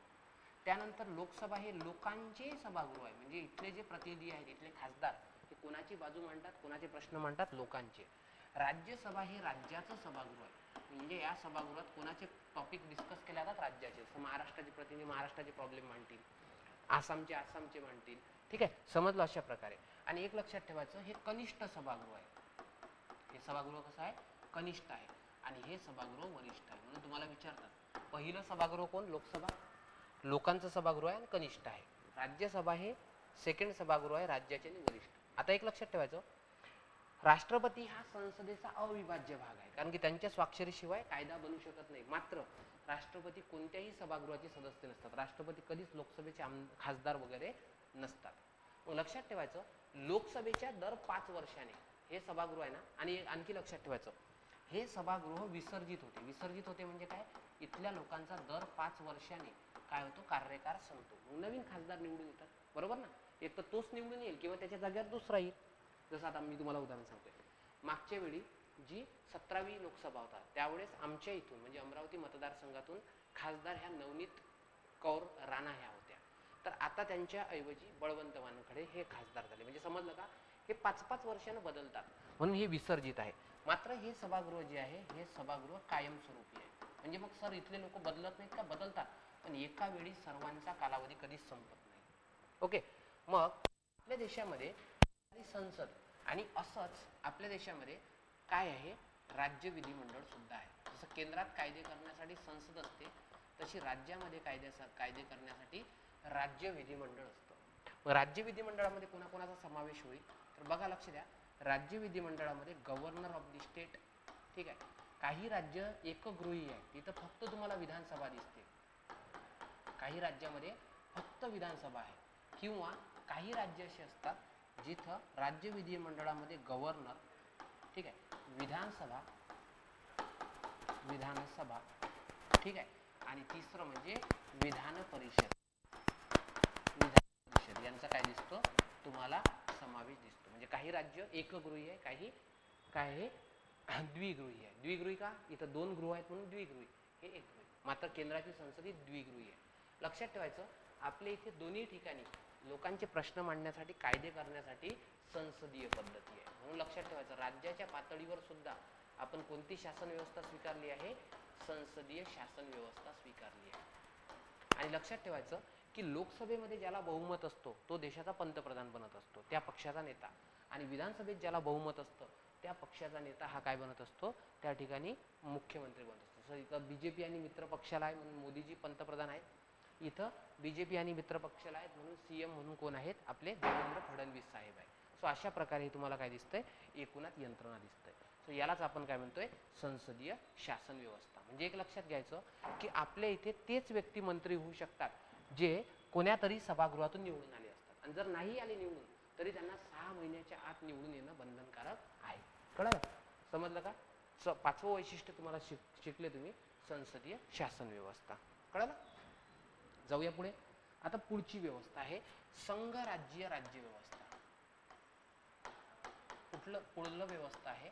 त्यानंतर लोकसभा हे लोकांचे सभागृह आहे, म्हणजे इथले जे प्रतिनिधी आहेत, इथले खासदार हे कोणाची बाजू मांडतात, कोणाचे प्रश्न मांडतात, लोकांचे. राज्यसभा हे राज्याचं सभागृह आहे, म्हणजे या सभागृहात कोणाचे टॉपिक डिस्कस केले जातात, राज्याचे. महाराष्ट्राचे प्रतिनिधी महाराष्ट्राचे प्रॉब्लेम मांडतील, आसामचे मांडतील. ठीक आहे, समजलं अशा प्रकारे. आणि एक लक्षात ठेवायचं हे कनिष्ठ सभागृह आहे. हे सभागृह कसं आहे, कनिष्ठ आहे आणि हे सभागृह वरिष्ठ आहे. म्हणून तुम्हाला विचारतात पहिलं सभागृह कोण, लोकसभा लोकांचं सभागृह आहे आणि कनिष्ठ आहे. राज्यसभा हे सेकंड सभागृह आहे, राज्याचे आणि वरिष्ठ. आता एक लक्षात ठेवायचं राष्ट्रपती हा संसदेचा अविभाज्य भाग आहे, कारण की त्यांच्या स्वाक्षरीशिवाय कायदा बनू शकत नाही. मात्र राष्ट्रपती कोणत्याही सभागृहाचे सदस्य नसतात, राष्ट्रपती कधीच लोकसभेचे खासदार वगैरे नसतात. मग लक्षात ठेवायचं लोकसभेच्या दर 5 वर्षाने हे सभागृह आहे ना. आणि आणखी लक्षात ठेवायचं हे सभागृह विसर्जित होते म्हणजे काय, इथल्या लोकांचा दर 5 वर्षाने काय होतो, कार्यकाळ संपतो. नवीन खासदार निवडून येतात, बरोबर ना. एक तर तोच निवडून येईल किंवा त्याच्या जागेवर दुसरा येईल. जसं आता मी तुम्हाला उदाहरण सांगतोय, मागच्या वेळी जी 17वी लोकसभा होता त्यावेळेस आमच्या इथून म्हणजे अमरावती मतदारसंघातून खासदार ह्या नवनीत कौर राणा ह्या होत्या. तर आता त्यांच्या ऐवजी बळवंत वानखडे हे खासदार झाले. म्हणजे समजलं का, हे 5-5 वर्षानं बदलतात, म्हणून हे विसर्जित आहे. मात्र हे सभागृह जे आहे हे सभागृह कायमस्वरूपी आहे. म्हणजे मग सर इथले लोक बदलत नाहीत का, बदलतात, पण एका वेळी सर्वांचा कालावधी कधीच संपत नाही. ओके. मग आपल्या देशामध्ये संसद आणि असंच आपल्या देशामध्ये काय आहे, राज्य विधिमंडळ सुद्धा आहे. जसं केंद्रात कायदे करण्यासाठी संसद असते, तशी राज्यामध्ये कायदे करण्यासाठी राज्य विधिमंडळ असतं. मग राज्य विधिमंडळामध्ये कोणाकोणाचा समावेश होईल, तर बघा लक्ष द्या. राज्य विधिमंडळामध्ये गव्हर्नर ऑफ द स्टेट, ठीक आहे. काही राज्य एकगृही आहे, तिथं फक्त तुम्हाला विधानसभा दिसते. काही राज्यामध्ये फक्त विधानसभा आहे, किंवा काही राज्य असे असतात जिथं राज्य विधिमंडळामध्ये गव्हर्नर, ठीक आहे, विधानसभा, ठीक आहे, आणि तिसरं म्हणजे विधान परिषद यांचा काय दिसतो तुम्हाला समावेश दिसतो. म्हणजे काही राज्य एकगृही आहे, काही काय आहे द्विगृही आहे. द्विगृही का, इथं 2 गृह आहेत म्हणून द्विगृही, हे एकगृही. मात्र केंद्राची संसद ही द्विगृही आहे. लक्षात ठेवायचं आपल्या इथे दोन्ही ठिकाणी लोकांचे प्रश्न मांडण्यासाठी, कायदे करण्यासाठी संसदीय पद्धती आहे. म्हणून लक्षात ठेवायचं राज्याच्या पातळीवर सुद्धा आपण कोणती शासन व्यवस्था स्वीकारली आहे, संसदीय शासन व्यवस्था स्वीकारली आहे. आणि लक्षात ठेवायचं की लोकसभेमध्ये ज्याला बहुमत असतो तो देशाचा पंतप्रधान बनत असतो, त्या पक्षाचा नेता. आणि विधानसभेत ज्याला बहुमत असतं त्या पक्षाचा नेता हा काय बनत असतो, त्या ठिकाणी मुख्यमंत्री बनत असतो. सर इथं बीजेपी आणि मित्र पक्षाला आहे म्हणून मोदीजी पंतप्रधान आहेत, इथं बीजेपी आणि मित्र पक्षाला आहेत म्हणून CM म्हणून कोण आहेत, आपले देवेंद्र फडणवीस साहेब आहेत. सो अशा प्रकारे तुम्हाला काय दिसतंय, एकूणात यंत्रणा दिसतंय. सो यालाच आपण काय म्हणतोय, संसदीय शासन व्यवस्था. म्हणजे एक लक्षात घ्यायचं की आपल्या इथे तेच व्यक्ती मंत्री होऊ शकतात जे कोण्यातरी सभागृहातून निवडून आले असतात, आणि जर नाही आले निवडून तरी त्यांना 6 महिन्याच्या आत निवडून येणं बंधनकारक आहे. कळलं, समजलं का. 5वं वैशिष्ट्य तुम्हाला शिकले तुम्ही, संसदीय शासन व्यवस्था. कळलं. जाऊया पुढे. आता पुढची व्यवस्था आहे संघ राज्य राज्य व्यवस्था. पुढलं व्यवस्था आहे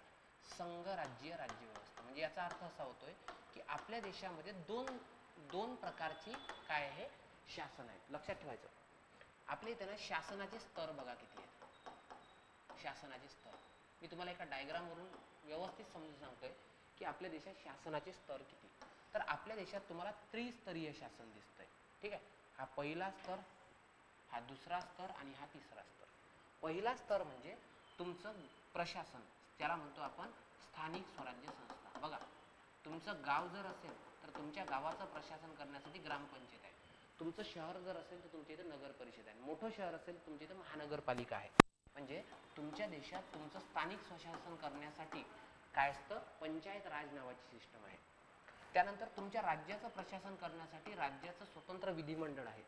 संघ राज्य राज्य व्यवस्था. म्हणजे याचा अर्थ असा होतोय की आपल्या देशामध्ये दोन प्रकारची काय आहे, शासन आहेत. लक्षात ठेवायचं आपल्या इथे ना शासनाचे स्तर बघा किती आहेत. शासनाचे स्तर मी तुम्हाला एका डायग्राम वरून व्यवस्थित समजून सांगतोय की आपल्या देशात शासनाचे स्तर किती. तर आपल्या देशात तुम्हाला त्रिस्तरीय शासन दिसतंय, ठीक आहे. हा पहिला स्तर, हा दुसरा स्तर आणि हा तिसरा स्तर. पहिला स्तर म्हणजे तुमचं प्रशासन, त्याला म्हणतो आपण स्थानिक स्वराज्य संस्था. बघा, तुमचं गाव जर असेल तर तुमच्या गावाचं प्रशासन करण्यासाठी ग्रामपंचायत आहे. तुमचं शहर जर असेल तर तुमच्या इथे नगर परिषद आहे. मोठं शहर असेल तर तुमच्या इथे महानगरपालिका आहे. म्हणजे तुमच्या देशात तुमचं स्थानिक स्वशासन करण्यासाठी काय असतं, पंचायत राज नावाची सिस्टम आहे. त्यानंतर तुमच्या राज्याचं प्रशासन करण्यासाठी राज्याचं स्वतंत्र विधिमंडळ आहे,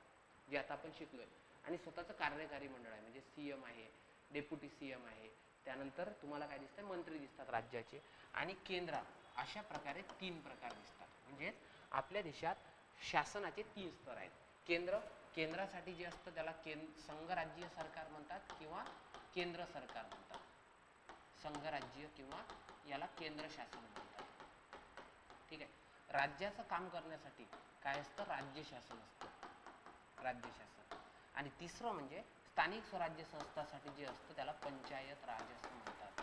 जे आता आपण शिकलोय, आणि स्वतःचं कार्यकारी मंडळ आहे, म्हणजे सीएम आहे, डेप्युटी सीएम आहे. त्यानंतर तुम्हाला काय दिसतं, मंत्री दिसतात राज्याचे, आणि केंद्र. अशा प्रकारे 3 प्रकार दिसतात. म्हणजे आपल्या देशात शासनाचे 3 स्तर आहेत. केंद्रासाठी जे असतं त्याला संघराज्य सरकार म्हणतात किंवा केंद्र सरकार म्हणतात. संघराज्य किंवा याला केंद्र शासन म्हणतात. ठीक आहे. राज्याचं काम करण्यासाठी काय असतं, राज्य शासन असतं, राज्य शासन. आणि तिसरं म्हणजे स्थानिक स्वराज्य संस्थासाठी जे असतं त्याला पंचायत राज असं म्हणतात.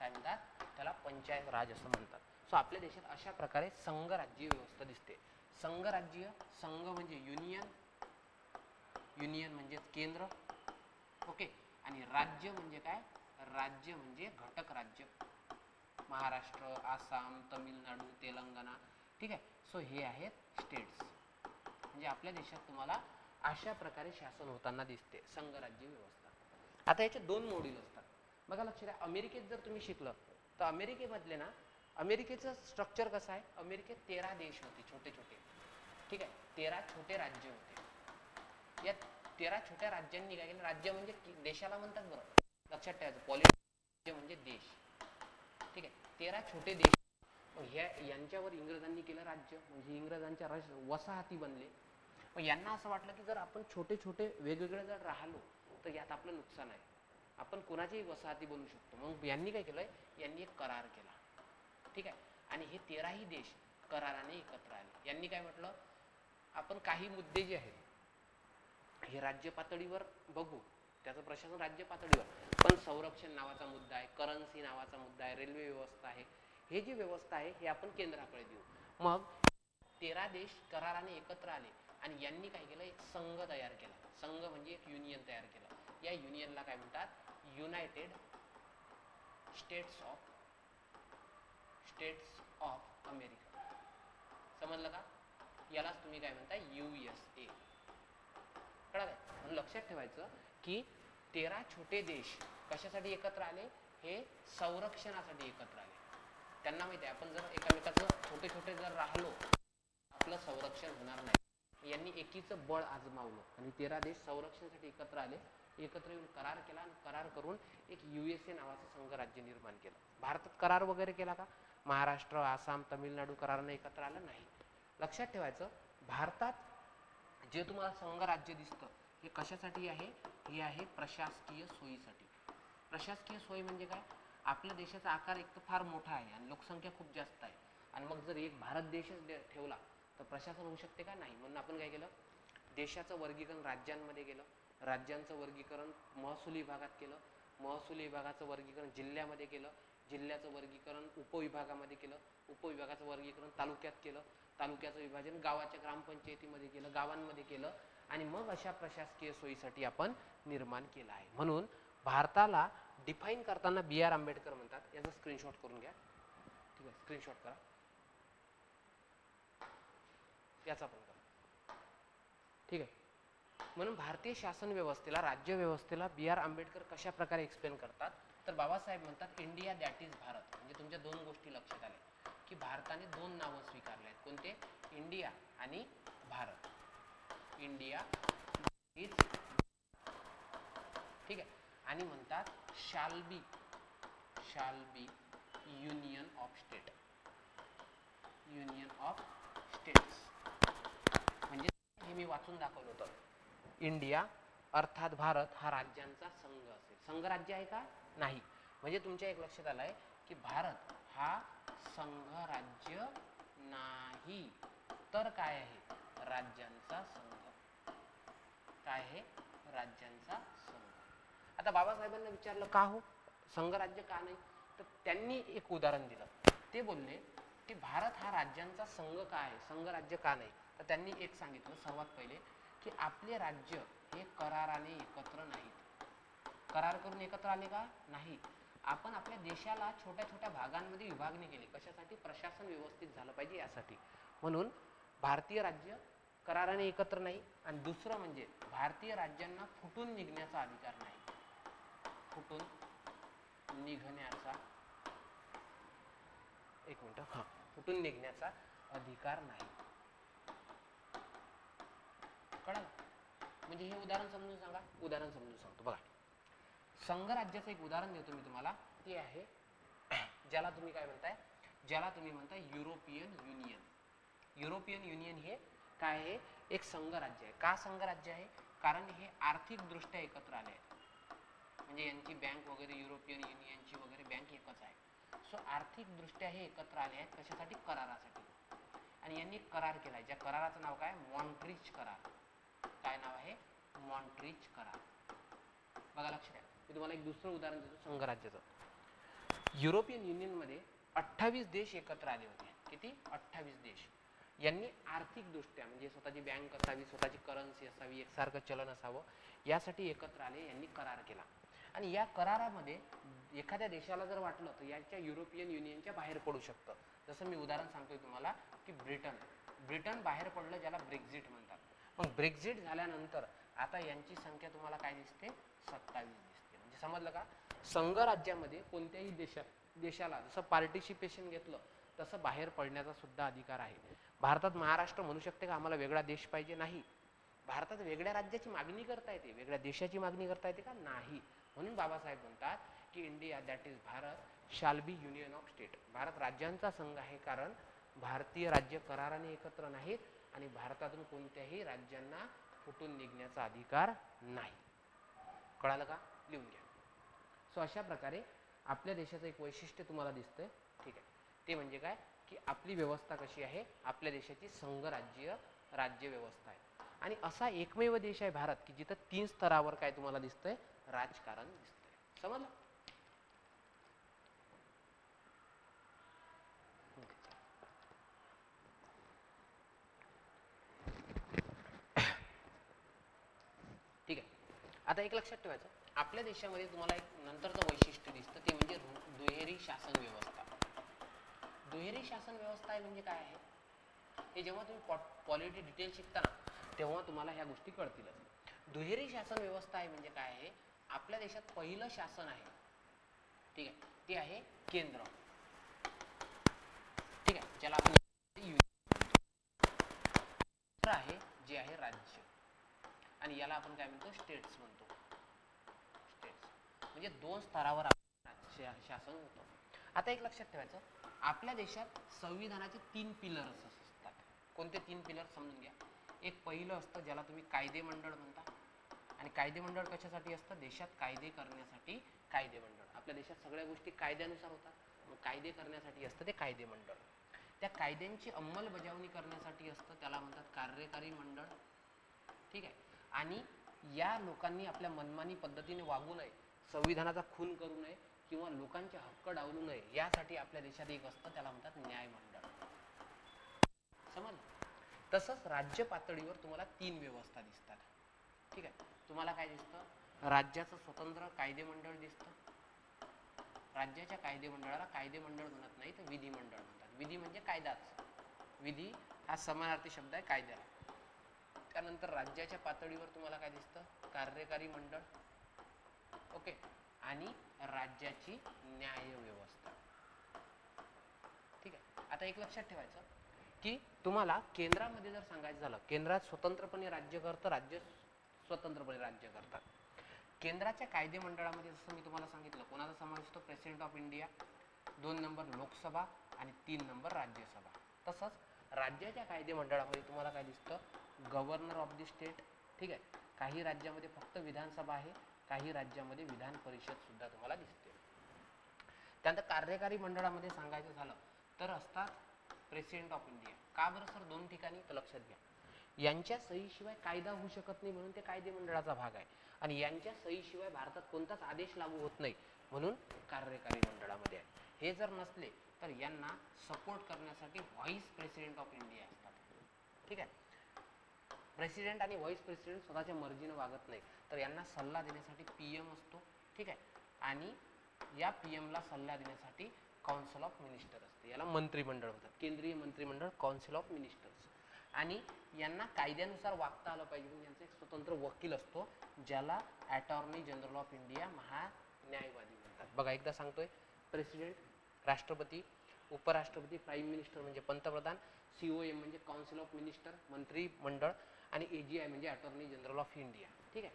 काय म्हणतात, त्याला पंचायत राज असं म्हणतात. सो आपल्या देशात अशा प्रकारे संघराज्य व्यवस्था दिसते. संघराज्य, संघ म्हणजे युनियन, युनियन म्हणजे केंद्र, ओके. आणि राज्य म्हणजे काय, राज्य म्हणजे घटक राज्य, महाराष्ट्र, आसाम, तमिळनाडू, तेलंगणा. ठीक आहे. सो हे आहेत स्टेट्स. म्हणजे आपल्या देशात तुम्हाला अशा प्रकारे शासन होताना दिसते, संघराज्य व्यवस्था. आता याचे 2 मॉड्यूल असतात. बघा लक्षात द्या, अमेरिकेत जर तुम्ही शिकलं तर अमेरिकेमधले ना, अमेरिकेचं स्ट्रक्चर कसं आहे, अमेरिकेत 13 देश होते, छोटे छोटे. ठीक आहे. 13 छोटे राज्य होते. या 13 छोट्या राज्यांनी काय केलं, राज्य म्हणजे देशाला म्हणतात, बरं लक्षात ठेवायचं, पॉलिटिक्स म्हणजे देश. ठीक आहे. 13 छोटे देश, मग यांच्यावर इंग्रजांनी केलं राज्य, म्हणजे इंग्रजांच्या वसाहती बनले. मग यांना असं वाटलं की जर आपण छोटे छोटे वेगवेगळे जर राहिलो तर यात आपलं नुकसान आहे, आपण कोणाचीही वसाहती बनवू शकतो. मग यांनी काय केलंय, यांनी एक करार केला. ठीक आहे. आणि हे 13ही देश कराराने एकत्र आले. यांनी काय म्हटलं, आपण काही मुद्दे जे आहेत हे राज्य पातळीवर बघू, त्याचं प्रशासन राज्य पातळीवर, पण संरक्षण नावाचा मुद्दा आहे, करन्सी नावाचा मुद्दा आहे, रेल्वे व्यवस्था आहे, हे जी व्यवस्था आहे हे आपण केंद्राकडे देऊ. मग 13 देश कराराने एकत्र आले आणि यांनी काय केलं, एक संघ तयार केला. संघ म्हणजे एक युनियन तयार केलं. या युनियनला काय म्हणतात, युनायटेड स्टेट्स ऑफ अमेरिका. समजलं का, यालाच तुम्ही काय म्हणता, USA. कळलं. म्हणून लक्षात ठेवायचं की 13 छोटे देश कशासाठी एकत्र आले, हे संरक्षणासाठी एकत्र आले. त्यांना माहिती आहे आपण जर एकामेकाचं छोटे छोटे जर राहिलो आपलं संरक्षण होणार नाही. यांनी एकीचं बळ आजमावलं आणि 13 देश संरक्षणासाठी एकत्र आले. एकत्र येऊन करार केला आणि करार करून एक USA नावाचं संघराज्य निर्माण केलं. भारतात करार वगैरे केला का, महाराष्ट्र, आसाम, तमिळनाडू कराराने एकत्र आलं नाही. लक्षात ठेवायचं, भारतात जे तुम्हाला संघराज्य दिसतं हे कशासाठी आहे, हे आहे प्रशासकीय सोयीसाठी. प्रशासकीय सोयी म्हणजे काय, आपल्या देशाचा आकार एक तर फार मोठा आहे आणि लोकसंख्या खूप जास्त आहे, आणि मग जर एक भारत देशच ठेवला तर प्रशासन होऊ शकते का, नाही. म्हणून आपण काय केलं, देशाचं वर्गीकरण राज्यांमध्ये केलं, राज्यांचं वर्गीकरण महसुली विभागात केलं, महसुली विभागाचं वर्गीकरण जिल्ह्यामध्ये केलं, जिल्ह्याचं वर्गीकरण उपविभागामध्ये केलं, उपविभागाचं वर्गीकरण तालुक्यात केलं, तालुक्याचं विभाजन गावाच्या ग्रामपंचायतीमध्ये केलं, गावांमध्ये केलं, आणि मग अशा प्रशासकीय सोयीसाठी आपण निर्माण केलं आहे. म्हणून भारताला डिफाईन करताना BR आंबेडकर म्हणतात. याचा स्क्रीनशॉट करून घ्या. ठीक आहे, स्क्रीनशॉट करा, याचा पण करा. ठीक आहे. म्हणून भारतीय शासन व्यवस्थेला, राज्य व्यवस्थेला BR आंबेडकर कशा प्रकारे एक्सप्लेन करतात, तर बाबासाहेब म्हणतात इंडिया दॅट इज भारत. म्हणजे तुमच्या 2 गोष्टी लक्षात आल्या की भारताने 2 नावं स्वीकारले आहेत. कोणते, इंडिया आणि भारत. इंडिया इज, ठीक आहे. आणि म्हणतात shall be union of state, union of states. म्हणजे हे मी वाचून दाखवलं होतं, इंडिया अर्थात भारत हा राज्यांचा संघ असेल. संघराज्य आहे का, नाही. म्हणजे तुमच्या एक लक्षात आलंय की भारत हा संघराज्य नाही, तर काय आहे, राज्यांचा संघ. काय आहे, राज्यांचा संघ. आता बाबासाहेबांना विचारलं का हो संघराज्य का नाही, तर त्यांनी एक उदाहरण दिलं. ते बोलले की भारत हा राज्यांचा संघ का आहे, संघराज्य का नाही, तर त्यांनी एक सांगितलं सर्वात पहिले की आपले राज्य हे कराराने एकत्र नाहीत. करार करून एकत्र आले का? नाही. आपण आपल्या देशाला छोट्या छोट्या भागांमध्ये विभागणी केली. कशासाठी? प्रशासन व्यवस्थित झालं पाहिजे यासाठी. म्हणून भारतीय राज्य कराराने एकत्र नाही. आणि दुसरं म्हणजे भारतीय राज्यांना फुटून निघण्याचा अधिकार नाही. फुटून निघण्याचा, एक मिनिट, हा, फुटून निघण्याचा अधिकार नाही. कळलं? म्हणजे हे उदाहरण समजून सांगा. उदाहरण समजून सांगतो बघा. संघराज्याचं एक उदाहरण देतो मी तुम्हाला. ते आहे ज्याला तुम्ही काय म्हणताय, ज्याला तुम्ही म्हणताय युरोपियन युनियन. युरोपियन युनियन हे काय आहे? एक संघराज्य आहे. का संघराज्य आहे? कारण हे आर्थिक दृष्ट्या एकत्र आले आहेत. म्हणजे यांची बँक वगैरे युरोपियन युनियनची वगैरे बँक एकच आहे. सो आर्थिक दृष्ट्या हे एकत्र आले आहेत. कशासाठी? करारासाठी. आणि यांनी करार केलाय. ज्या कराराचं नाव काय? मॉन्ट्रीच करार. काय नाव आहे? मॉन्ट्रीच करार. बघा, लक्ष द्या. मी तुम्हाला एक दुसरं उदाहरण देतो संघराज्याचं. युरोपियन युनियन मध्ये 28 देश एकत्र आले होते. किती? 28 देश. यांनी आर्थिक दृष्ट्या म्हणजे स्वतःची बँक असावी, स्वतःची करन्सी असावी, एकसारखं चलन असावं, यासाठी एकत्र आले. यांनी करार केला. आणि या करारामध्ये एखाद्या देशाला जर वाटलं तर याच्या युरोपियन युनियनच्या बाहेर पडू शकतं. जसं मी उदाहरण सांगतोय तुम्हाला की ब्रिटन बाहेर पडलं, ज्याला ब्रेक्झिट म्हणतात. मग ब्रेक्झिट झाल्यानंतर आता यांची संख्या तुम्हाला काय दिसते? 27 दिसते. म्हणजे समजलं का? संघराज्यामध्ये कोणत्याही देशाला जसं पार्टिसिपेशन घेतलं तसं बाहेर पडण्याचा सुद्धा अधिकार आहे. भारतात महाराष्ट्र म्हणू शकते का आम्हाला वेगळा देश पाहिजे? नाही. भारतात वेगळ्या राज्याची मागणी करता येते, वेगळ्या देशाची मागणी करता येते का? नाही. म्हणून बाबासाहेब म्हणतात की India that is Bharat shall be union of state. Bharat राज्यांचा संघ आहे, कारण भारतीय राज्य कराराने एकत्र नाहीत आणि भारतातून कोणत्याही राज्यांना फुटून निघण्याचा अधिकार नाही. कळालं का? लिहून घ्या. सो अशा प्रकारे आपल्या देशाचं एक वैशिष्ट्य तुम्हाला दिसतंय. ठीक आहे. ते म्हणजे काय? की आपली व्यवस्था कशी आहे? आपल्या देशाची राज्य व्यवस्था आहे. आणि असा एकमेव देश आहे भारत की जिथं 3 स्तरावर काय तुम्हाला दिसतंय? राजकारण दिसतंय. समजलं? ठीक आहे. आता एक लक्षात ठेवायचं, आपल्या देशामध्ये तुम्हाला एक नंतरचं वैशिष्ट्य दिसतं, ते म्हणजे दुहेरी शासन व्यवस्था. दुहेरी शासन व्यवस्था आहे म्हणजे काय आहे? हे जेव्हा तुम्ही पॉलिटी डिटेल शिकता ना, तेव्हा तुम्हाला ह्या गोष्टी कळतीलच. दुहेरी शासन व्यवस्था आहे म्हणजे काय आहे? आपल्या देशात पहिलं शासन आहे, ठीक आहे, ते आहे केंद्र. ठीक आहे, ज्याला आपण आहे, जे आहे राज्य. आणि याला आपण काय म्हणतो? स्टेट्स म्हणतो. स्टेट्स म्हणजे 2 स्तरावर शासन होतं. आता एक लक्षात ठेवायचं, आपल्या देशात संविधानाचे 3 पिलर्स असतात. कोणते 3 पिलर? समजून घ्या. एक पहिलं असतं ज्याला तुम्ही कायदेमंडळ म्हणता. आणि कायदेमंडळ कशासाठी असतं? देशात कायदे करण्यासाठी कायदेमंडळ. आपल्या देशात सगळ्या गोष्टी कायद्यानुसार होतात, मग कायदे करण्यासाठी असतं ते कायदेमंडळ. त्या कायद्यांची अंमलबजावणी करण्यासाठी असतं, त्याला म्हणतात कार्यकारी मंडळ. ठीक आहे. आणि या लोकांनी आपल्या मनमानी पद्धतीने वागू नये, संविधानाचा खून करू नये किंवा लोकांचे हक्क डावलू नये, यासाठी आपल्या देशात एक असतं, त्याला म्हणतात न्यायमंडळ. समज. तसंच राज्य पातळीवर तुम्हाला 3 व्यवस्था दिसतात. ठीक आहे. तुम्हाला काय दिसतं? राज्याचं स्वतंत्र कायदेमंडळ दिसतं. राज्याच्या कायदेमंडळाला कायदेमंडळ म्हणत नाही, तर विधिमंडळ म्हणतात. विधी म्हणजे कायदाच. विधी हा समानार्थी शब्द आहे कायद्याला. त्यानंतर राज्याच्या पातळीवर तुम्हाला काय दिसतं? कार्यकारी मंडळ. ओके. आणि राज्याची न्याय व्यवस्था. ठीक आहे. आता एक लक्षात ठेवायचं की तुम्हाला केंद्रामध्ये जर सांगायचं झालं, केंद्रात स्वतंत्रपणे राज्य करतं, राज्य स्वतंत्रपणे राज्य करतात. केंद्राच्या कायदेमंडळामध्ये जसं मी तुम्हाला सांगितलं, कोणाचा समावेश होतो? President of India, 2 number Lok Sabha आणि 3 नंबर राज्यसभा. तसंच राज्याच्या कायदेमंडळामध्ये तुम्हाला काय दिसतं? Governor of the state. ठीक आहे. काही राज्यामध्ये फक्त विधानसभा आहे, काही राज्यामध्ये विधान परिषद सुद्धा तुम्हाला दिसते. त्यानंतर कार्यकारी मंडळामध्ये सांगायचं झालं तर असतात प्रेसिडेंट ऑफ इंडिया. का बरं सर 2 ठिकाणी? तर लक्षात घ्या, यांच्या सहीशिवाय कायदा होऊ शकत नाही, म्हणून ते कायदेमंडळाचा भाग आहे. आणि यांच्या सहीशिवाय भारतात कोणताच आदेश लागू होत नाही, म्हणून कार्यकारी मंडळामध्ये आहे. हे जर नसले तर यांना सपोर्ट करण्यासाठी व्हाईस प्रेसिडेंट ऑफ इंडिया असतात. ठीक आहे. प्रेसिडेंट आणि व्हाईस प्रेसिडेंट स्वतःच्या मर्जीने वागत नाही, तर यांना सल्ला देण्यासाठी पीएम असतो, ठीक आहे. आणि या पीएमला सल्ला देण्यासाठी काउन्सिल ऑफ मिनिस्टर असते, याला मंत्रिमंडळ म्हणतात, केंद्रीय मंत्रिमंडळ, काउन्सिल ऑफ मिनिस्टर्स. आणि यांना कायद्यानुसार वागता आलं पाहिजे म्हणून यांचा एक स्वतंत्र वकील असतो, ज्याला अटॉर्नी जनरल ऑफ इंडिया, महान्यायवादी म्हणतात. बघा एकदा सांगतोय, प्रेसिडेंट राष्ट्रपती, उपराष्ट्रपती, प्राईम मिनिस्टर म्हणजे पंतप्रधान, COM म्हणजे काउन्सिल ऑफ मिनिस्टर, मंत्रिमंडळ, आणि AGI म्हणजे अटॉर्नी जनरल ऑफ इंडिया, ठीक आहे.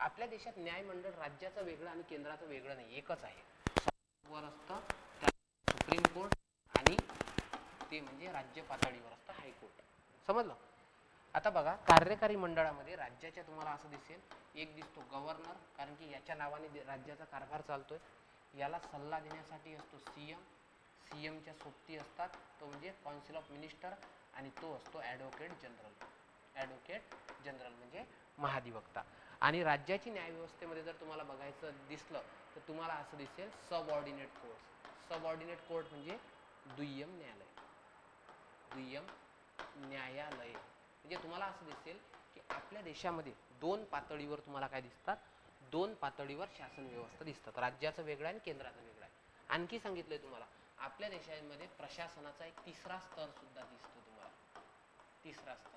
आपल्या देशात न्यायमंडळ राज्याचं वेगळं आणि केंद्राचं वेगळं नाही, एकच आहे. वर असतं सुप्रीम कोर्ट, आणि ते म्हणजे राज्य पातळीवर असतं हायकोर्ट. समजलं. आता बघा, कार्यकारी मंडळामध्ये राज्याच्या तुम्हाला असं दिसेल, एक दिसतो गव्हर्नर, कारण की याच्या नावाने राज्याचा कारभार चालतोय. याला सल्ला देण्यासाठी असतो CM, CMच्या सोबती असतात, तो म्हणजे काउन्सिल ऑफ मिनिस्टर, आणि तो असतो ॲडव्होकेट जनरल. ॲडव्होकेट जनरल म्हणजे महाधिवक्ता. आणि राज्याची न्यायव्यवस्थेमध्ये जर तुम्हाला बघायचं दिसलं तर तुम्हाला असं दिसेल सबऑर्डिनेट कोर्ट. सबऑर्डिनेट कोर्ट म्हणजे दुय्यम न्यायालय. दुय्यम न्यायालय म्हणजे तुम्हाला असं दिसेल की आपल्या देशामध्ये दोन पातळीवर तुम्हाला काय दिसतात, दोन पातळीवर शासन व्यवस्था दिसतात, राज्याचं वेगळं आणि केंद्राचं वेगळं आहे. आणखी सांगितलंय तुम्हाला, आपल्या देशामध्ये प्रशासनाचा एक तिसरा स्तर सुद्धा दिसतो तुम्हाला, तिसरा स्तर.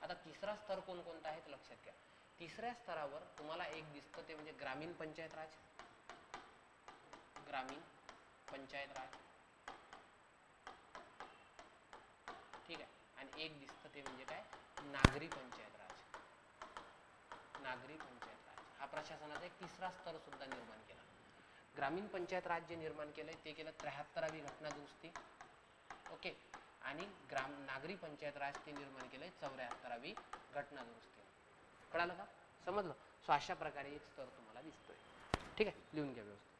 आता तिसरा स्तर कोणकोणता आहे लक्षात घ्या. तिसऱ्या स्तरावर तुम्हाला एक दिसतं, ते म्हणजे ग्रामीण पंचायत राज, ग्रामीण पंचायत राज, ठीक आहे. आणि एक दिसतं ते म्हणजे काय, नागरी पंचायत राज. नागरी पंचायत राज हा प्रशासनाचा एक तिसरा स्तर सुद्धा निर्माण केला. ग्रामीण पंचायत राज जे निर्माण केलंय ते केलं 73वी घटना दुरुस्ती, ओके. आणि नागरी पंचायत राज ते निर्माण केलंय 74वी घटना दुरुस्ती. कळालं का, समजलं. सो अशा प्रकारे एक स्तर तुम्हाला दिसतोय, ठीक आहे. लिहून घ्या व्यवस्थित,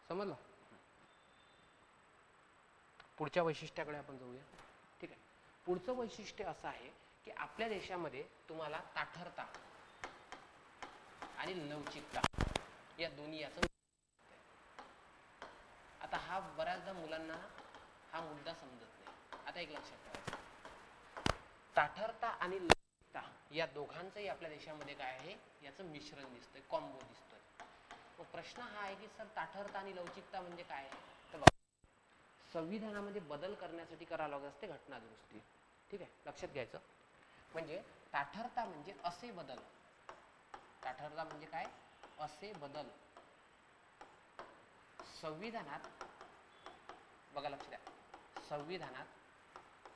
समजलं. पुढच्या वैशिष्ट्याकडे आपण जाऊया, ठीक आहे. पुढचं वैशिष्ट्य असं आहे की आपल्या देशामध्ये तुम्हाला ताठरता आणि लवचिकता या दोन्ही याचं. आता हा बऱ्याचदा मुलांना हा मुद्दा समजत नाही. आता एक लक्षात ठेवायचं, ताठरता आणि लवचिकता या दोघांचंही आपल्या देशामध्ये काय आहे, याचं मिश्रण दिसतंय, कॉम्बो दिसतोय. मग प्रश्न हा आहे की सर ताठरता आणि लवचिकता म्हणजे काय आहे. तर बघा, संविधानामध्ये बदल करण्यासाठी करावं लागत असते घटना दुरुस्ती, ठीक आहे, लक्षात घ्यायचं. म्हणजे ताठरता म्हणजे असे बदल, ताठरता म्हणजे काय, असे बदल संविधानात, बघा लक्ष द्या, संविधानात,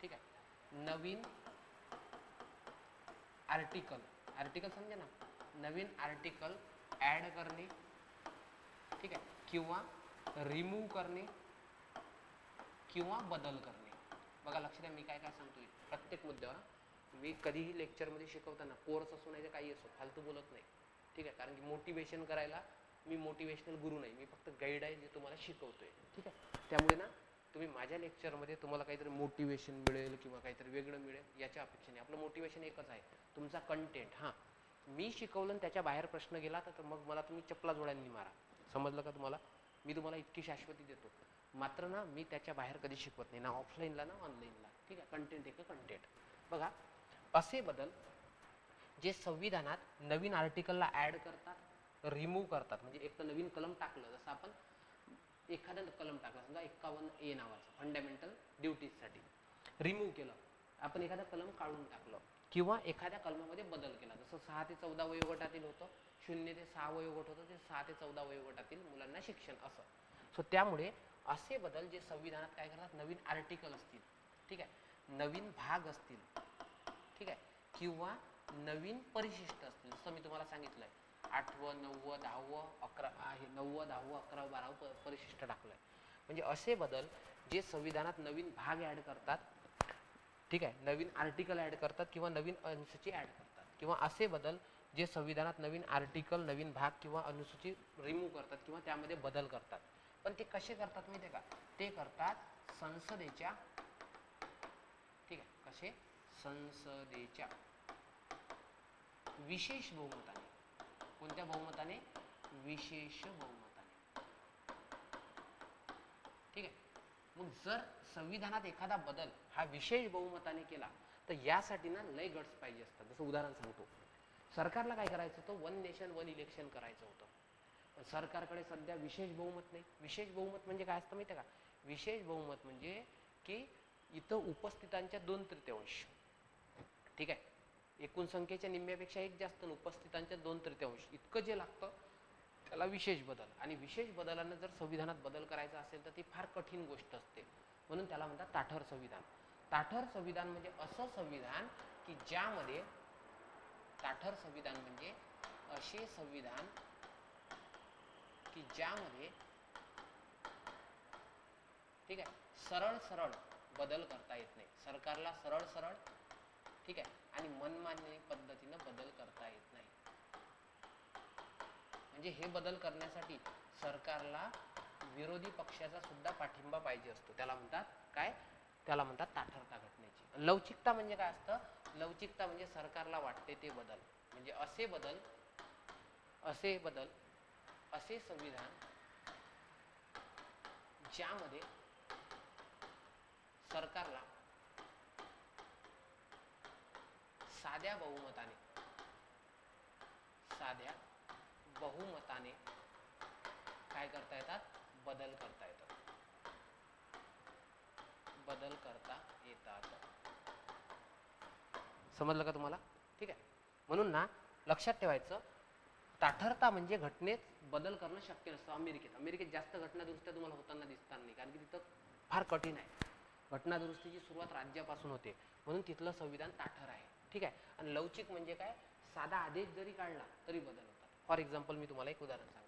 ठीक आहे, नवीन आर्टिकल, आर्टिकल समजे ना, नवीन आर्टिकल ऍड करणे, ठीक आहे, किंवा रिमूव्ह करणे किंवा बदल करणे. बघा लक्ष द्या, मी काय काय सांगतोय प्रत्येक मुद्द्यावर. मी कधीही लेक्चरमध्ये शिकवताना कोर्स असो नाही तर काही असो फालतू बोलत नाही, ठीक आहे. कारण की मोटिवेशन करायला मी मोटिवेशनल गुरु नाही, मी फक्त गाईड आहे जे तुम्हाला शिकवतोय, ठीक आहे. त्यामुळे ना तुम्ही माझ्या लेक्चरमध्ये तुम्हाला काहीतरी मोटिवेशन मिळेल किंवा काहीतरी वेगळं मिळेल याच्या अपेक्षेने, आपलं मोटिवेशन एकच आहे, तुमचा कंटेंट. हां, मी शिकवलं त्याच्या बाहेर प्रश्न गेला तर मग मला तुम्ही चपला जोड्यांनी मारा, समजलं का तुम्हाला. मी तुम्हाला इतकी शाश्वती देतो, मात्र ना मी त्याच्या बाहेर कधी शिकवत नाही, ना ऑफलाईनला ना ऑनलाईनला, ठीक आहे. कंटेंट एक कंटेंट. बघा, असे बदल जे संविधानात नवीन आर्टिकलला ऍड करतात, रिमूव्ह करतात, म्हणजे एक तर नवीन कलम टाकलं, जसं आपण एखादं कलम टाकलं, समजा 51A नावाचं फंडामेंटल ड्युटीजसाठी, रिमूव्ह केलं, आपण एखादं कलम काढून टाकलं, किंवा एखाद्या कलमामध्ये बदल केला, जसं 6 ते 14 वयोगटातील होतं, 0 ते 6 वयोगट होतं, ते 6 ते 14 वयोगटातील मुलांना शिक्षण असं. सो त्यामुळे असे बदल जे संविधानात काय करतात, नवीन आर्टिकल असतील, ठीक आहे, नवीन भाग असतील, ठीक आहे, किंवा नवीन परिशिष्ट असतील, जसं मी तुम्हाला सांगितलंय 8वं 9वं 10वं 11 आहे, 9वं 10वं 11वं 12वं परिशिष्ट टाकलंय. म्हणजे असे बदल जे संविधानात नवीन भाग ऍड करतात, ठीक आहे, नवीन आर्टिकल ऍड करतात किंवा नवीन अनुसूची ऍड करतात, किंवा असे बदल जे संविधानात नवीन आर्टिकल, नवीन भाग किंवा अनुसूची रिमूव्ह करतात किंवा त्यामध्ये बदल करतात. पण ते कसे करतात माहिती आहे का, ते करतात संसदेच्या, ठीक आहे, कसे, संसदेच्या विशेष बहुमताने. कोणत्या बहुमताने, विशेष बहुमताने, ठीक आहे. मग जर संविधानात एखादा बदल हा विशेष बहुमताने केला तर यासाठी ना लय गट्स पाहिजे असतात. जसं उदाहरण सांगतो, सरकारला काय करायचं होतं, वन नेशन वन इलेक्शन करायचं होतं. पण सरकारकडे सध्या विशेष बहुमत नाही. विशेष बहुमत म्हणजे काय असतं माहिती आहे का? विशेष बहुमत म्हणजे की इथं उपस्थितांच्या 2/3, ठीक आहे, एकूण संख्येच्या निम्म्यापेक्षा एक जास्त, उपस्थितांच्या 2/3 इतकं जे लागतं त्याला विशेष बदल. आणि विशेष बदलानं जर संविधानात बदल करायचा असेल तर ती फार कठीण गोष्ट असते, म्हणून त्याला म्हणतात ताठर संविधान. ताठर संविधान म्हणजे असं संविधान की ज्यामध्ये, ताठर संविधान म्हणजे असे संविधान की ज्यामध्ये, ठीक आहे, सरळ सरळ बदल करता येत नाही. सरकारला सरळ सरळ, ठीक आहे, आणि मनमानी पद्धतीनं बदल करता येत नाही. म्हणजे हे बदल करण्यासाठी सरकारला विरोधी पक्षाचा सुद्धा पाठिंबा पाहिजे असतो. त्याला म्हणतात काय? त्याला म्हणतात ताठरता घटनेची. लवचिकता म्हणजे काय असतं? लवचिकता म्हणजे सरकारला वाटते ते बदल, म्हणजे असे बदल, असे संविधान ज्यामध्ये सरकारला साध्या बहुमताने काय करता येतात? बदल करता येतात. समजलं का तुम्हाला? ठीक आहे. म्हणून ना लक्षात ठेवायचं, ताठरता म्हणजे घटनेत बदल करणं शक्य नसतं. अमेरिकेत जास्त घटना दुरुस्त्या तुम्हाला होताना दिसणार नाही, कारण की तिथं फार कठीण आहे. घटना दुरुस्तीची सुरुवात राज्यापासून होते, म्हणून तिथलं संविधान ताठर आहे. ठीक आहे. आणि लवचिक म्हणजे काय? साधा आदेश जरी काढला तरी बदल होतात. फॉर एक्झाम्पल मी तुम्हाला एक उदाहरण सांगतो.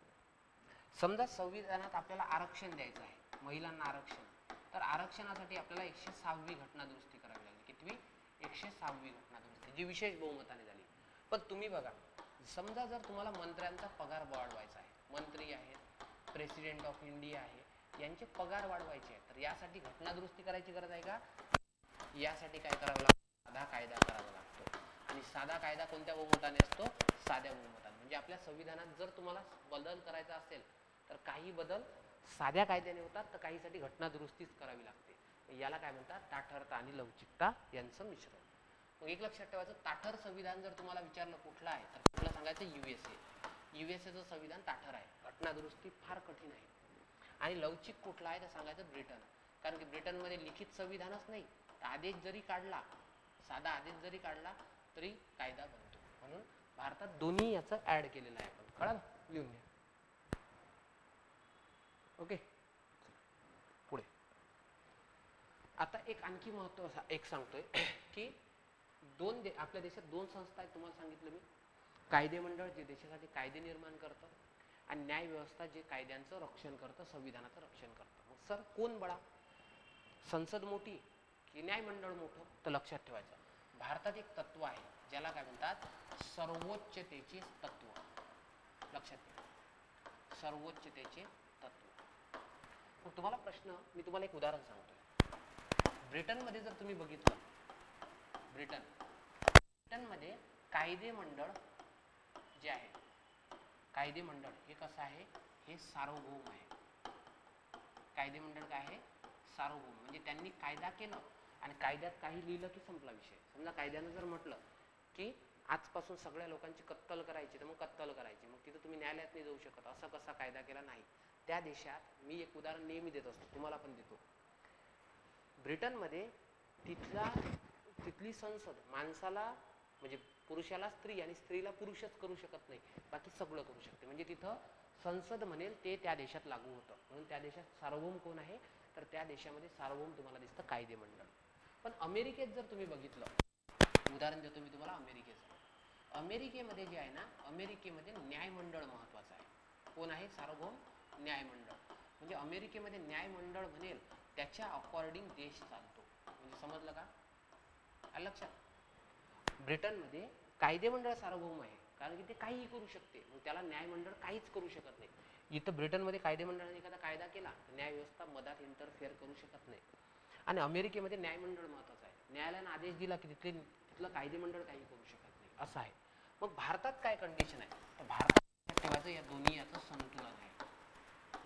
समजा संविधानात आपल्याला आरक्षण द्यायचं आहे, महिलांना आरक्षण, तर आरक्षणासाठी आपल्याला 106वी घटना दुरुस्ती करावी लागली. कितवी? 106वी घटना दुरुस्ती, जी विशेष बहुमताने झाली. पण तुम्ही बघा, समजा जर तुम्हाला मंत्र्यांचा पगार वाढवायचा आहे, मंत्री आहेत, प्रेसिडेंट ऑफ इंडिया आहे, यांचे पगार वाढवायचे आहेत, तर यासाठी घटना दुरुस्ती करायची गरज आहे का? यासाठी काय करावं लागतं? साधा कायदा करावा लागतो. आणि साधा कायदा कोणत्या बहुमताने असतो? साध्या बहुमताने. म्हणजे आपल्या संविधानात जर तुम्हाला बदल करायचा असेल तर काही बदल साध्या कायद्याने होतात, तर काहीसाठी घटना दुरुस्तीच करावी लागते. याला काय म्हणतात? ताठरता आणि लवचिकता यांचं मिश्रण. मग एक लक्षात ठेवायचं, ताठर संविधान जर तुम्हाला विचारलं कुठलं आहे, तर कुठलं सांगायचं? USA. USAचं संविधान ताठर आहे, घटना दुरुस्ती फार कठीण आहे. आणि लवचिक कुठला आहे तर सांगायचं ब्रिटन, कारण की ब्रिटनमध्ये लिखित संविधानच नाही, आदेश जरी काढला, साधा आदेश जरी काढला तरी कायदा बनतो. म्हणून भारतात दोन्ही याचं ऍड केलेलं आहे. आपण कळलं? लिहून घ्या. ओके, पुढे आता एक आणखी महत्त्वाचा एक सांगतोय की आपल्या देशात 2 संस्था आहेत. तुम्हाला सांगितलं मी, कायदे मंडळ जे देशासाठी कायदे निर्माण करतं, आणि न्याय व्यवस्था जे कायद्यांचं रक्षण करतं, संविधानाचं रक्षण करतं. मग सर कोण बळा? संसद मोठी की न्याय मंडळ मोठं? तर लक्षात ठेवायचं, भारतात एक तत्व आहे ज्याला काय म्हणतात? सर्वोच्चतेचे तत्व. लक्षात ठेवा, सर्वोच्चतेचे तत्व. मग तुम्हाला प्रश्न, मी तुम्हाला एक उदाहरण सांगतोय. ब्रिटनमध्ये जर तुम्ही बघितलं, ब्रिटनमध्ये कायदे मंडळ जे आहे, कायदे मंडळ हे कसं आहे? हे सार्वभौम आहे. कायदे मंडळ काय आहे? सार्वभौम. म्हणजे त्यांनी कायदा केलं आणि कायद्यात काही लिहिलं की संपला विषय. समजा कायद्यानं जर म्हटलं की आजपासून सगळ्या लोकांची कत्तल करायची, तर मग कत्तल करायची. मग तिथं तुम्ही न्यायालयात नाही जाऊ शकत. असा कसा कायदा केला? नाही. त्या देशात मी एक उदाहरण नेहमी देत असतो, तुम्हाला पण देतो. ब्रिटनमध्ये तिथली संसद माणसाला, म्हणजे पुरुषाला स्त्री आणि स्त्रीला पुरुषच करू शकत नाही, बाकी सगळं करू शकते. म्हणजे तिथं संसद म्हणेल ते त्या देशात लागू होतं. म्हणून त्या देशात सार्वभौम कोण आहे? तर त्या देशामध्ये सार्वभौम तुम्हाला दिसतं कायदे मंडळ. पण अमेरिकेत जर तुम्ही बघितलं, उदाहरण देतो मी तुम्हाला अमेरिकेचं. अमेरिकेमध्ये जे आहे ना, अमेरिकेमध्ये न्यायमंडळ महत्वाचं आहे. कोण आहे? सार्वभौम न्यायमंडळ. म्हणजे अमेरिकेमध्ये न्यायमंडळ म्हणेल त्याच्या अकॉर्डिंग देश चालतो. म्हणजे समजलं का? लक्षात. ब्रिटनमध्ये कायदे मंडळ सार्वभौम आहे, कारण की ते काहीही करू शकते, मग त्याला न्यायमंडळ काहीच करू शकत नाही. इथं ब्रिटनमध्ये कायदे मंडळाने एखादा कायदा केला, न्याय व्यवस्था मधात इंटरफेअर करू शकत नाही. आणि अमेरिकेमध्ये न्यायमंडळ महत्वाचं आहे. न्यायालयाने आदेश दिला की तिथलं कायदे मंडळ काही करू शकत नाही, असं आहे. मग भारतात काय कंडिशन आहे? तर भारतात ठेवायचं, या दोन्ही याचं संतुलन आहे.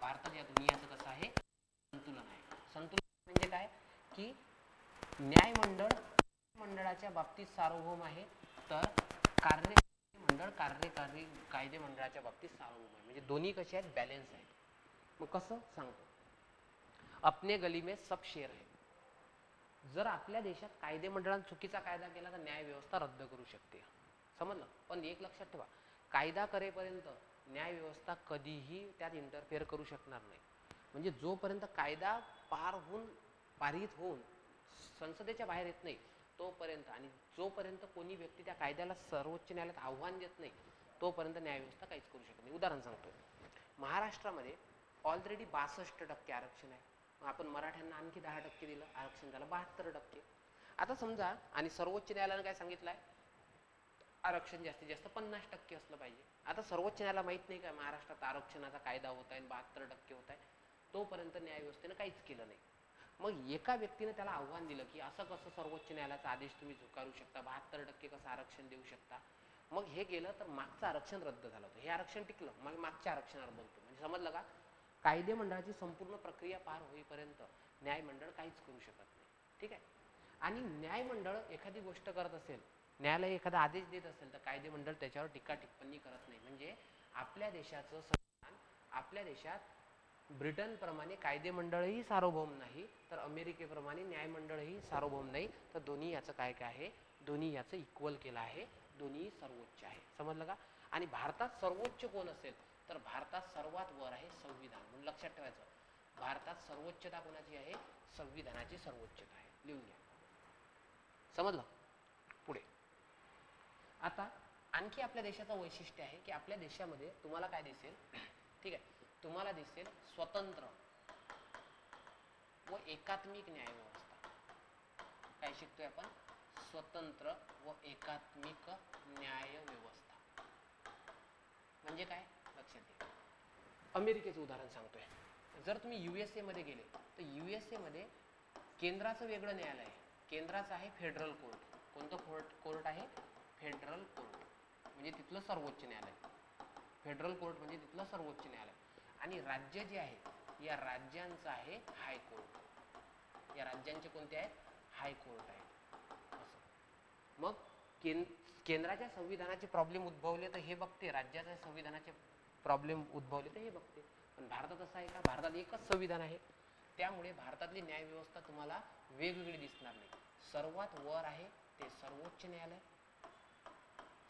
भारतात या दोन्ही याचं कसं आहे? संतुलन आहे. संतुलन न्यायमंडळ मंडळाच्या बाबतीत सार्वभौम आहे, तर कार्यमंडळ कार्यकारी कायदे मंडळाच्या बाबतीत सार्वभौम आहे. म्हणजे दोन्ही कसे आहेत, बॅलेन्स आहेत. मग कसं सांगतो, अपने गली में सब शेर है. जर आपल्या देशात कायदे मंडळाने चुकीचा कायदा केला तर न्याय व्यवस्था रद्द करू शकते, समजलं. पण एक लक्षात ठेवा, कायदा करेपर्यंत न्याय व्यवस्था कधीही त्यात इंटरफेअर करू शकणार नाही. म्हणजे जोपर्यंत कायदा पारित होऊन संसदेच्या बाहेर येत नाही तोपर्यंत, आणि जोपर्यंत कोणी व्यक्ती त्या कायद्याला सर्वोच्च न्यायालयात आव्हान देत नाही तोपर्यंत न्याय व्यवस्था काहीच करू शकत नाही. उदाहरण सांगतो, महाराष्ट्रामध्ये ऑलरेडी 62% आरक्षण आहे. आपण मराठ्यांना आणखी 10% दिलं, आरक्षण झालं 72%. आता समजा, आणि सर्वोच्च न्यायालयाने काय सांगितलंय, आरक्षण जास्तीत जास्त 50% असलं पाहिजे. आता सर्वोच्च न्यायालयाला माहित नाही का महाराष्ट्रात आरक्षणाचा कायदा होत आहे, 72% होत आहे, तोपर्यंत न्याय व्यवस्थेनं काहीच केलं नाही. मग एका व्यक्तीने त्याला आव्हान दिलं की असं कसं सर्वोच्च न्यायालयाचा आदेश तुम्ही झुगारू शकता, 72% कसं आरक्षण देऊ शकता. मग हे गेलं तर मागचं आरक्षण रद्द झालं होतं, हे आरक्षण टिकलं, मग मागच्या आरक्षणावर बोलतो. म्हणजे समजलं का, कायदे मंडळाची संपूर्ण प्रक्रिया पार होईपर्यंत न्यायमंडळ काहीच करू शकत नाही. ठीक आहे. आणि न्यायमंडळ एखादी गोष्ट करत असेल, न्यायालय एखादा आदेश देत असेल, तर कायदे मंडळ त्याच्यावर टीका टिप्पणी करत नाही. म्हणजे आपल्या देशाचं संविधान, आपल्या देशात ब्रिटनप्रमाणे कायदे मंडळही सार्वभौम नाही, तर अमेरिकेप्रमाणे न्यायमंडळही सार्वभौम नाही, तर दोन्ही याचं काय काय आहे, दोन्ही याचं इक्वल केलं आहे, दोन्ही सर्वोच्च आहे. समजलं का. आणि भारतात सर्वोच्च कोण असेल, तर भारतात सर्वात वर आहे संविधान. म्हणून लक्षात ठेवायचं, भारतात सर्वोच्चता कोणाची आहे, संविधानाची सर्वोच्चता आहे. लिहून घ्या, समजलं. पुढे आता आणखी आपल्या देशाचं वैशिष्ट्य आहे की आपल्या देशामध्ये तुम्हाला काय दिसेल, ठीक आहे, तुम्हाला दिसेल स्वतंत्र व एकात्मिक न्याय व्यवस्था. काय शिकतोय आपण, स्वतंत्र व एकात्मिक न्याय व्यवस्था. म्हणजे काय, लक्षात घ्या. अमेरिकेचं उदाहरण सांगतोय. जर तुम्ही USA मध्ये गेले तर USA मध्ये केंद्राचं वेगळं न्यायालय आहे. केंद्राचं आहे फेडरल कोर्ट. कोणतं कोर्ट आहे, फेडरल कोर्ट, म्हणजे तिथलं सर्वोच्च न्यायालय. फेडरल कोर्ट म्हणजे तिथलं सर्वोच्च न्यायालय. आणि राज्य जे आहे, या राज्यांचं आहे हायकोर्ट. या राज्यांचे कोणते आहेत, हायकोर्ट आहे. असं मग केंद्राच्या संविधानाचे प्रॉब्लेम उद्भवले तर हे बघते, राज्याच्या संविधानाचे प्रॉब्लेम उद्भवले तर हे बघते. पण भारतात असं आहे का, भारतात एकच संविधान आहे. त्यामुळे भारतातली न्याय व्यवस्था तुम्हाला वेगवेगळी दिसणार नाही. सर्वात वर आहे ते सर्वोच्च न्यायालय,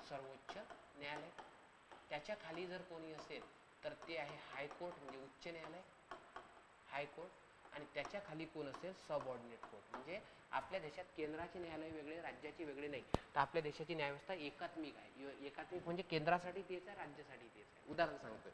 सर्वोच्च न्यायालय. त्याच्या खाली जर कोणी असेल तर ते आहे हायकोर्ट, म्हणजे उच्च न्यायालय, हायकोर्ट. आणि त्याच्या खाली कोण असेल, सबऑर्डिनेट कोर्ट. म्हणजे आपल्या देशात केंद्राचे न्यायालय वेगळे, राज्याचे वेगळे नाही, तर आपल्या देशाची न्यायव्यवस्था एकात्मिक आहे. एकात्मिक म्हणजे केंद्रासाठी तेच आहे, राज्यासाठी तेच आहे. उदाहरण सांगतोय,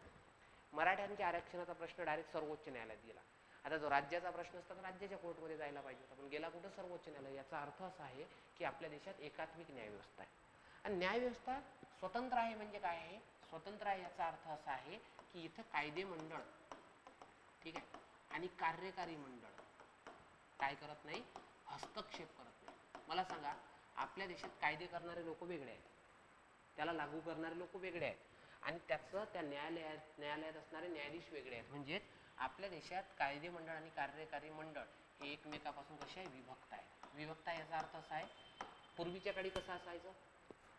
मराठ्यांच्या आरक्षणाचा प्रश्न डायरेक्ट सर्वोच्च न्यायालयात गेला. आता जो राज्याचा प्रश्न असता तर राज्याच्या कोर्टमध्ये जायला पाहिजे होता, पण गेला कुठं, सर्वोच्च न्यायालय. याचा अर्थ असा आहे की आपल्या देशात एकात्मिक न्यायव्यवस्था आहे. आणि न्यायव्यवस्था स्वतंत्र आहे म्हणजे काय आहे, स्वतंत्र आहे याचा अर्थ असा आहे की इथं कायदे मंडळ, ठीक आहे, आणि कार्यकारी मंडळ काय करत नाही, हस्तक्षेप करत नाही. मला सांगा, आपल्या देशात कायदे करणारे लोक वेगळे आहेत, त्याला लागू करणारे लोक वेगळे आहेत, आणि त्याचं त्या न्यायालयात असणारे न्यायाधीश वेगळे आहेत. म्हणजे आपल्या देशात कायदे मंडळ आणि कार्यकारी मंडळ हे एकमेकापासून कसे आहे, विभक्त आहे. विभक्त आहे याचा अर्थ असा आहे, पूर्वीच्या काळी कसं असायचं,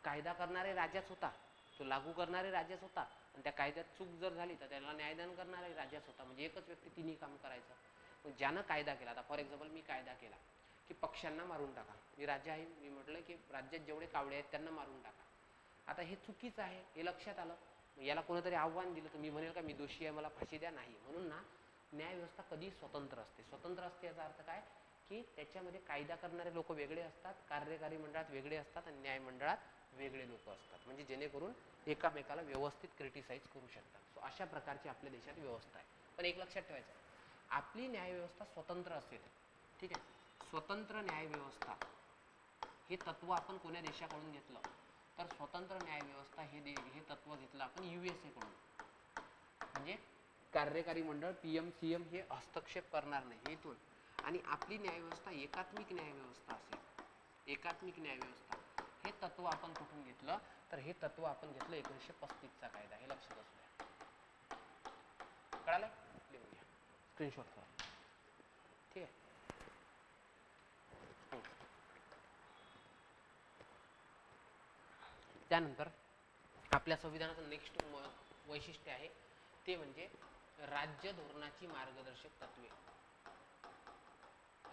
कायदा करणारे राजाच होता, तो लागू करणारे राजाच होता, आणि त्या कायद्यात चूक जर झाली तर त्याला न्यायदान करणारे राजाच होता. म्हणजे एकच व्यक्ती तिन्ही काम करायचं. मग ज्यानं कायदा केला, आता फॉर एक्झाम्पल मी कायदा केला की पक्ष्यांना मारून टाका, मी राजा आहे, मी म्हटलं की राज्यात जेवढे कावळे आहेत त्यांना मारून टाका. आता हे चुकीचं आहे, हे लक्षात आलं. याला कोणीतरी आव्हान दिलं तर मी म्हणेल का मी दोषी आहे, मला फाशी द्या, नाही. म्हणून ना, न्यायव्यवस्था कधी स्वतंत्र असते. स्वतंत्र असते याचा अर्थ काय की त्याच्यामध्ये कायदा करणारे लोक वेगळे असतात, कार्यकारी मंडळात वेगळे असतात, आणि न्याय मंडळात वेगळे लोक असतात. म्हणजे जेणेकरून एकामेकाला व्यवस्थित क्रिटिसाइज करू शकतात. सो अशा प्रकारची आपल्या देशात व्यवस्था आहे. पण एक लक्षात ठेवायचं, आपली न्यायव्यवस्था स्वतंत्र असेल, ठीक आहे, स्वतंत्र न्यायव्यवस्था हे तत्व आपण कोण्या देशाकडून घेतलं, तर स्वतंत्र न्यायव्यवस्था हे तत्व घेतलं आपण USA कडून. म्हणजे कार्यकारी मंडळ PM CM हे हस्तक्षेप करणार नाही इथून. आणि आपली न्यायव्यवस्था एकात्मिक न्यायव्यवस्था असेल, एकात्मिक न्यायव्यवस्था हे तत्व आपण कुठून घेतलं, तर हे तत्व आपण घेतलं 1935चा कायदा. हे लक्षात असू द्या. कळालं, लिहून घ्या, स्क्रीनशॉट करा, ठीक आहे. त्यानंतर आपल्या संविधानाचं नेक्स्ट वैशिष्ट्य आहे ते म्हणजे राज्य धोरणाची मार्गदर्शक तत्वे.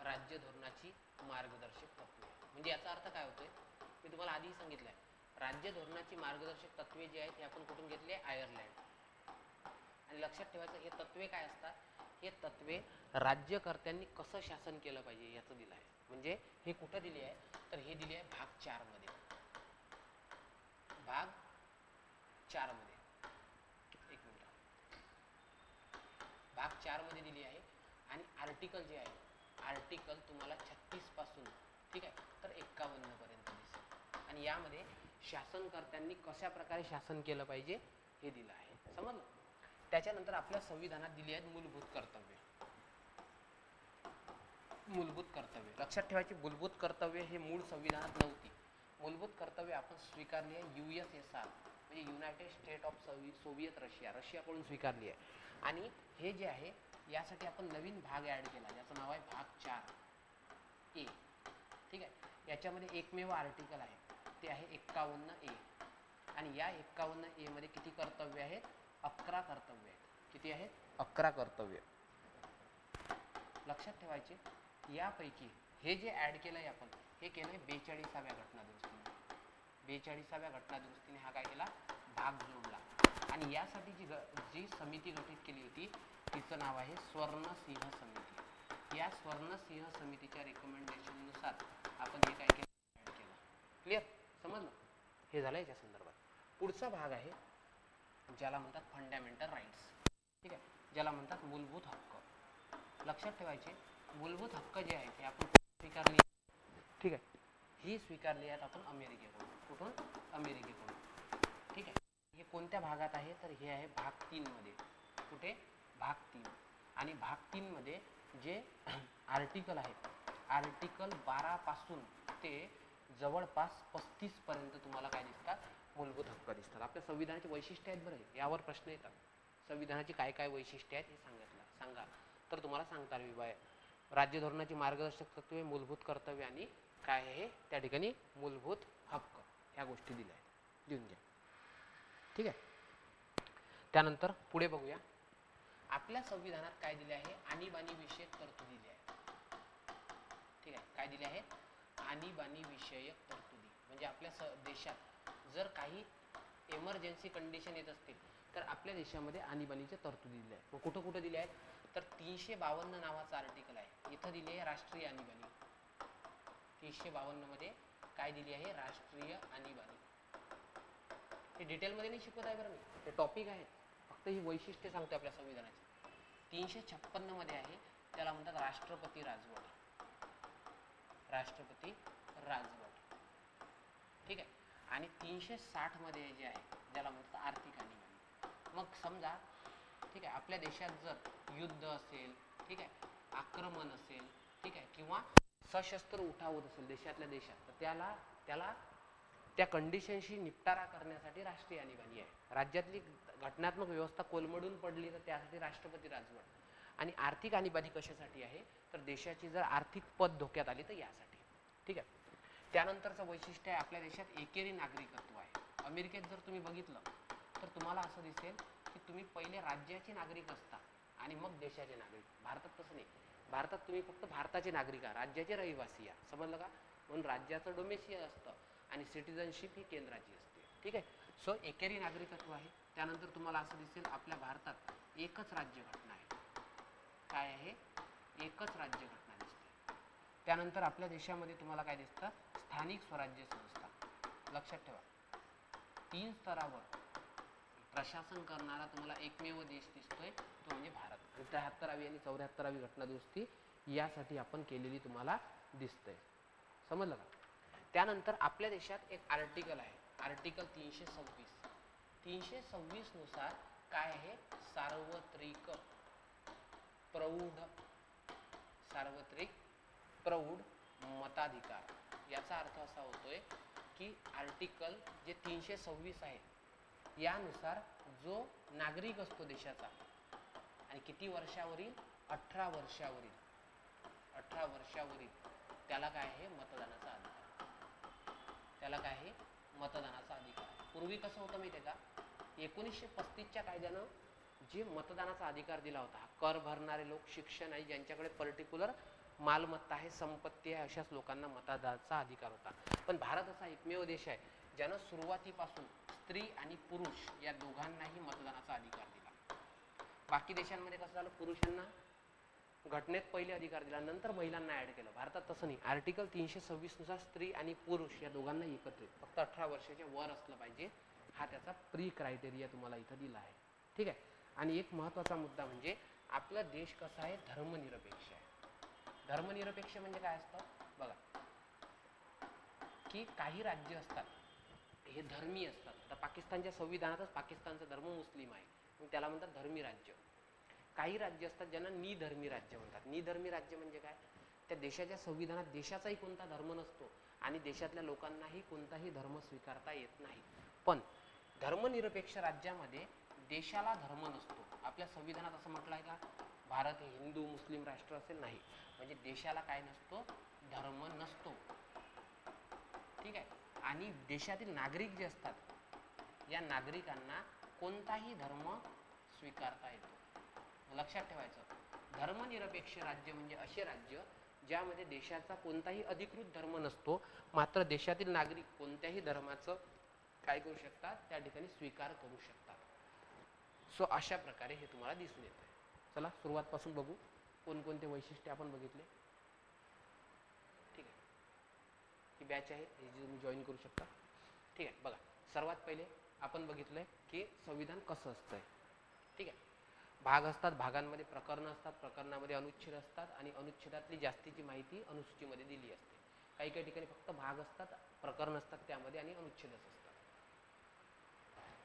राज्य धोरणाची मार्गदर्शक तत्वे म्हणजे याचा अर्थ काय होतोय, मी तुम्हाला आधी सांगितलंय. राज्य धोरणाची मार्गदर्शक तत्वे जी आहेत हे आपण कुठून घेतले, आयर्लंड. आणि लक्षात ठेवायचं हे तत्वे काय असतात, हे तत्वे राज्यकर्त्यांनी कसं शासन केलं पाहिजे याचं दिलं आहे. म्हणजे हे कुठं दिले आहे, तर हे दिले आहे भाग 4 मध्ये. भाग 4 मध्ये, एक मिनिट, भाग 4 मध्ये दिली आहे. आणि आर्टिकल जे आहे, आर्टिकल तुम्हाला 36 पासून ठीक आहे तर 51 पर्यंत दिसेल. आणि यामध्ये शासनकर्त्यांनी कशा प्रकारे शासन केलं पाहिजे हे दिलं आहे. समजलं. त्याच्यानंतर आपल्या संविधानात दिली आहेत मूलभूत कर्तव्य. मूलभूत कर्तव्य लक्षात ठेवायची. मूलभूत कर्तव्य हे मूळ संविधानात नव्हती. मूलभूत कर्तव्य आपण स्वीकारली आहे USSR म्हणजे United state of Soviet Russia, रशियाकडून स्वीकारली आहे. आणि हे जे आहे यासाठी आपण नवीन भाग ऍड केला ज्याचं नाव आहे भाग 4A. ठीक आहे. याच्यामध्ये एकमेव आर्टिकल आहे ते आहे 51A. आणि या 51A मध्ये किती कर्तव्य आहेत, 11 कर्तव्य आहेत. किती आहेत, 11 कर्तव्य. लक्षात ठेवायचे. यापैकी हे जे ऍड केलंय आपण हे केलंय 42व्या घटना दुरुस्तीने. 42व्या घटना दुरुस्तीने हा काय केला, भाग जोडला. आणि यासाठी जी समिती गठीत केली होती तिचं नाव आहे स्वर्णसिंह समिती. या स्वर्णसिंह समितीच्या रिकमेंडेशन नुसार आपण हे काय केलं, ऍड केलं. क्लिअर, समजलं. हे झालं याच्या संदर्भात. पुढचा भाग आहे ज्याला म्हणतात फंडामेंटल राईट्स. ठीक आहे, ज्याला म्हणतात मूलभूत हक्क. लक्षात ठेवायचे मूलभूत हक्क जे आहेत ते आपण स्वीकारली. ठीक आहे, ही स्वीकारली आहेत आपण अमेरिकेकडून. कुठून, अमेरिकेकडून. ठीक आहे. हे कोणत्या भागात आहे तर हे आहे भाग 3 मध्ये. कुठे, भाग 3. आणि भाग 3 मध्ये जे आर्टिकल आहेत, आर्टिकल 12 पासून ते जवळपास 35 पर्यंत तुम्हाला काय दिसतात, मूलभूत हक्क दिसतात. आपल्या संविधानाचे वैशिष्ट्य आहेत बरं, यावर प्रश्न येतात. संविधानाची काय काय वैशिष्ट्य आहेत हे सांगा तर तुम्हाला सांगता येईल. राज्य धोरणाची मार्गदर्शक तत्वे, मूलभूत कर्तव्य आणि काय आहे त्या ठिकाणी मूलभूत हक्क, ह्या गोष्टी दिल्या आहेत. लिहून घ्या. ठीक आहे. त्यानंतर पुढे बघूया. आपल्या संविधानात काय दिले आहे, आणीबाणी विषयक तरतुदी दिल्या आहेत. ठीक आहे, काय दिले आहेत, आणीबाणी विषयक तरतुदी. म्हणजे आपल्या देशात जर काही इमर्जन्सी कंडिशन येत असतील तर आपल्या देशामध्ये आणीबाणीच्या तरतुदी दिल्या आहेत. कुठं कुठं दिल्या आहेत तर 352 नावाचा आर्टिकल आहे, इथं दिली आहे राष्ट्रीय आणीबाणी. 352 मध्ये काय दिली आहे, राष्ट्रीय आणीबाणी. हे डिटेलमध्ये नाही शिकवत आहे बरं मी, हे टॉपिक आहेत, फक्त ही वैशिष्ट्य सांगतो आपल्या संविधानाची. 356 मध्ये आहे त्याला म्हणतात राष्ट्रपती राजवट. राष्ट्रपती राजवट. ठीक आहे. आणि 360 मध्ये जे आहे ज्याला म्हणतात आर्थिक आणीबाणी. मग समजा ठीक आहे आपल्या देशात जर युद्ध असेल, ठीक आहे, आक्रमण असेल, ठीक आहे, किंवा सशस्त्र उठाव होत असेल देशातल्या देशात, तर त्याला त्या कंडिशनशी निपटारा करण्यासाठी राष्ट्रीय आणीबाणी आहे. राज्यातली घटनात्मक व्यवस्था कोलमडून पडली तर त्यासाठी राष्ट्रपती राजवट. आणि आर्थिक आणीबाणी कशासाठी आहे तर देशाची जर आर्थिक पत धोक्यात आली तर यासाठी. ठीक आहे. त्यानंतरचं वैशिष्ट्य आहे आपल्या देशात एकेरी नागरिकत्व आहे. अमेरिकेत जर तुम्ही बघितलं तर तुम्हाला असं दिसेल की तुम्ही पहिले राज्याचे नागरिक असता आणि मग देशाचे नागरिक. भारतात तसं नाही. भारतात तुम्ही फक्त भारताचे नागरिक आहात, राज्याचे रहिवासी आहात. समजलं का. म्हणून राज्याचं डोमेसियल असतं आणि सिटिझनशिप ही केंद्राची असते. ठीक आहे. सो एकेरी नागरिकत्व आहे. त्यानंतर तुम्हाला असं दिसेल आपल्या भारतात एकच राज्य घटना आहे. काय आहे, एकच राज्य घटना दिसते. त्यानंतर आपल्या देशामध्ये तुम्हाला काय दिसतं, स्थानिक स्वराज्य संस्था. लक्षात ठेवा 3 स्तरावर प्रशासन करणारा तुम्हाला एकमेव देश दिसतोय तो म्हणजे भारत. आणि 73वी आणि 74वी घटना दुरुस्ती यासाठी आपण केलेली तुम्हाला दिसतंय. समजलं का. त्यानंतर आपल्या देशात एक आर्टिकल आहे, आर्टिकल 326. 326 नुसार काय आहे, सार्वत्रिक प्रौढ मताधिकार. याचा अर्थ असा होतोय की आर्टिकल जे 326 आहे यानुसार जो नागरिक असतो देशाचा आणि किती वर्षावरील, 18 वर्षावरील त्याला काय आहे, मतदानाचा अधिकार. त्याला काय आहे, मतदानाचा अधिकार. पूर्वी कसं होतं माहिती आहे का, 1935च्या कायद्यानं जे मतदानाचा अधिकार दिला होता, कर भरणारे लोक, शिक्षण आहे, ज्यांच्याकडे पर्टिक्युलर मालमत्ता आहे, संपत्ती आहे, अशाच लोकांना मतदानाचा अधिकार होता. पण भारत असा एकमेव देश आहे ज्यानं सुरुवातीपासून स्त्री आणि पुरुष या दोघांनाही मतदानाचा अधिकार दिला. बाकी देशांमध्ये कसं झालं, पुरुषांना घटनेत पहिले अधिकार दिला, नंतर महिलांना ऍड केलं. भारतात तसं नाही. आर्टिकल 326 नुसार स्त्री आणि पुरुष या दोघांना एकत्रित, फक्त 18 वर्षाच्या वर असलं पाहिजे, हा त्याचा प्री क्रायटेरिया तुम्हाला इथं दिला आहे. ठीक आहे. आणि एक महत्वाचा मुद्दा म्हणजे आपला देश कसा आहे, धर्मनिरपेक्ष आहे. धर्मनिरपेक्ष म्हणजे काय असतं बघा, की काही राज्य असतात हे धर्मी असतात. आता पाकिस्तानच्या संविधानातच पाकिस्तानचा धर्म मुस्लिम आहे, मग त्याला म्हणतात धर्मी राज्य. काही राज्य असतात ज्यांना निधर्मी राज्य म्हणतात. निधर्मी राज्य म्हणजे काय, त्या देशाच्या संविधानात देशाचाही कोणता धर्म नसतो आणि देशातल्या लोकांनाही कोणताही धर्म स्वीकारता येत नाही. पण धर्मनिरपेक्ष राज्यामध्ये देशाला धर्म नसतो. आपल्या संविधानात असं म्हटलं आहे का, भारत हे हिंदू मुस्लिम राष्ट्र असेल, नाही. म्हणजे देशाला काय नसतो, धर्म नसतो. ठीक आहे. आणि देशातील नागरिक जे असतात या नागरिकांना कोणताही धर्म स्वीकारता येतो. लक्षात ठेवायचं, धर्मनिरपेक्ष राज्य म्हणजे असे राज्य ज्यामध्ये देशाचा कोणताही अधिकृत धर्म नसतो, मात्र देशातील नागरिक कोणत्याही धर्माचं काय करू शकतात, त्या ठिकाणी स्वीकार करू शकतात. सो अशा प्रकारे हे तुम्हाला दिसून येत आहे. चला सुरुवातपासून बघू, कोणकोणते वैशिष्ट्य आपण बघितले. ठीक आहे. ही बॅच आहे, ही जी तुम्ही जॉईन करू शकता. ठीक आहे. बघा, सर्वात पहिले आपण बघितलंय की संविधान कसं असतंय. ठीक आहे. भाग असतात, भागांमध्ये प्रकरणं असतात, प्रकरणामध्ये अनुच्छेद असतात आणि अनुच्छेदातली जास्तीची माहिती अनुसूचीमध्ये दिली असते. काही काही ठिकाणी फक्त भाग असतात, प्रकरण असतात त्यामध्ये आणि अनुच्छेदच असतात.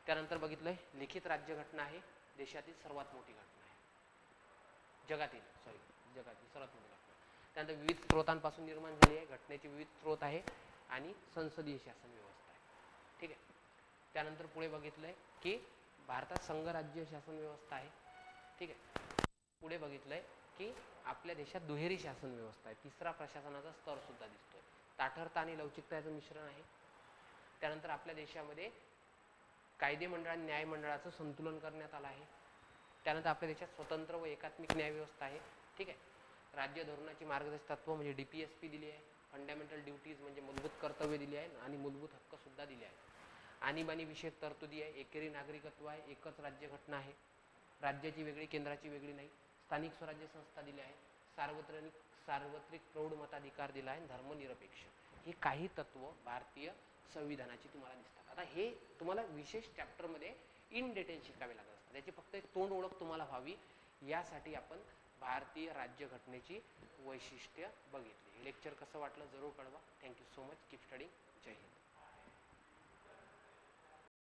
त्यानंतर बघितलंय लिखित राज्यघटना आहे देशातील सर्वात मोठी घटना आहे, जगातील सर्वात मोठी घटना. त्यानंतर विविध स्रोतांपासून निर्माण झाली आहे, घटनेचे विविध स्रोत आहे आणि संसदीय शासन व्यवस्था आहे. ठीक आहे. त्यानंतर पुढे बघितलंय की भारतात संघराज्य शासन व्यवस्था आहे. ठीक आहे. पुढे बघितलंय की आपल्या देशात दुहेरी शासन व्यवस्था आहे. तिसरा प्रशासनाचा स्तर सुद्धा दिसतोय. ताठरता आणि लवचिकता याचं मिश्रण आहे. त्यानंतर आपल्या देशामध्ये कायदे मंडळ आणि न्याय मंडळाचं संतुलन करण्यात आलं आहे. त्यानंतर आपल्या देशात स्वतंत्र व एकात्मिक न्याय व्यवस्था आहे. ठीक आहे. राज्य धोरणाची मार्गदर्शक तत्व म्हणजे DPSP दिली आहे. फंडामेंटल ड्युटीज म्हणजे मूलभूत कर्तव्य दिली आहे आणि मूलभूत हक्क सुद्धा दिले आहेत. आणीबाणी विषयक तरतुदी आहे. एकेरी नागरिकत्व आहे. एकच राज्यघटना आहे. राज्याची वेगळी, केंद्राची वेगळी नाही. स्थानिक स्वराज्य संस्था दिल्या आहेत. सार्वत्रिक प्रौढ मताधिकार दिला आहे. धर्मनिरपेक्ष, ही काही तत्व भारतीय संविधानाची तुम्हाला दिसतात. आता हे तुम्हाला विशेष चॅप्टरमध्ये इन डिटेल शिकावे लागत असतात. त्याची फक्त एक तोंड ओळख तुम्हाला व्हावी यासाठी आपण भारतीय राज्यघटनेची वैशिष्ट्य बघितली. हे लेक्चर कसं वाटलं जरूर कळवा. Thank you so much. Keep studying. जय हिंद.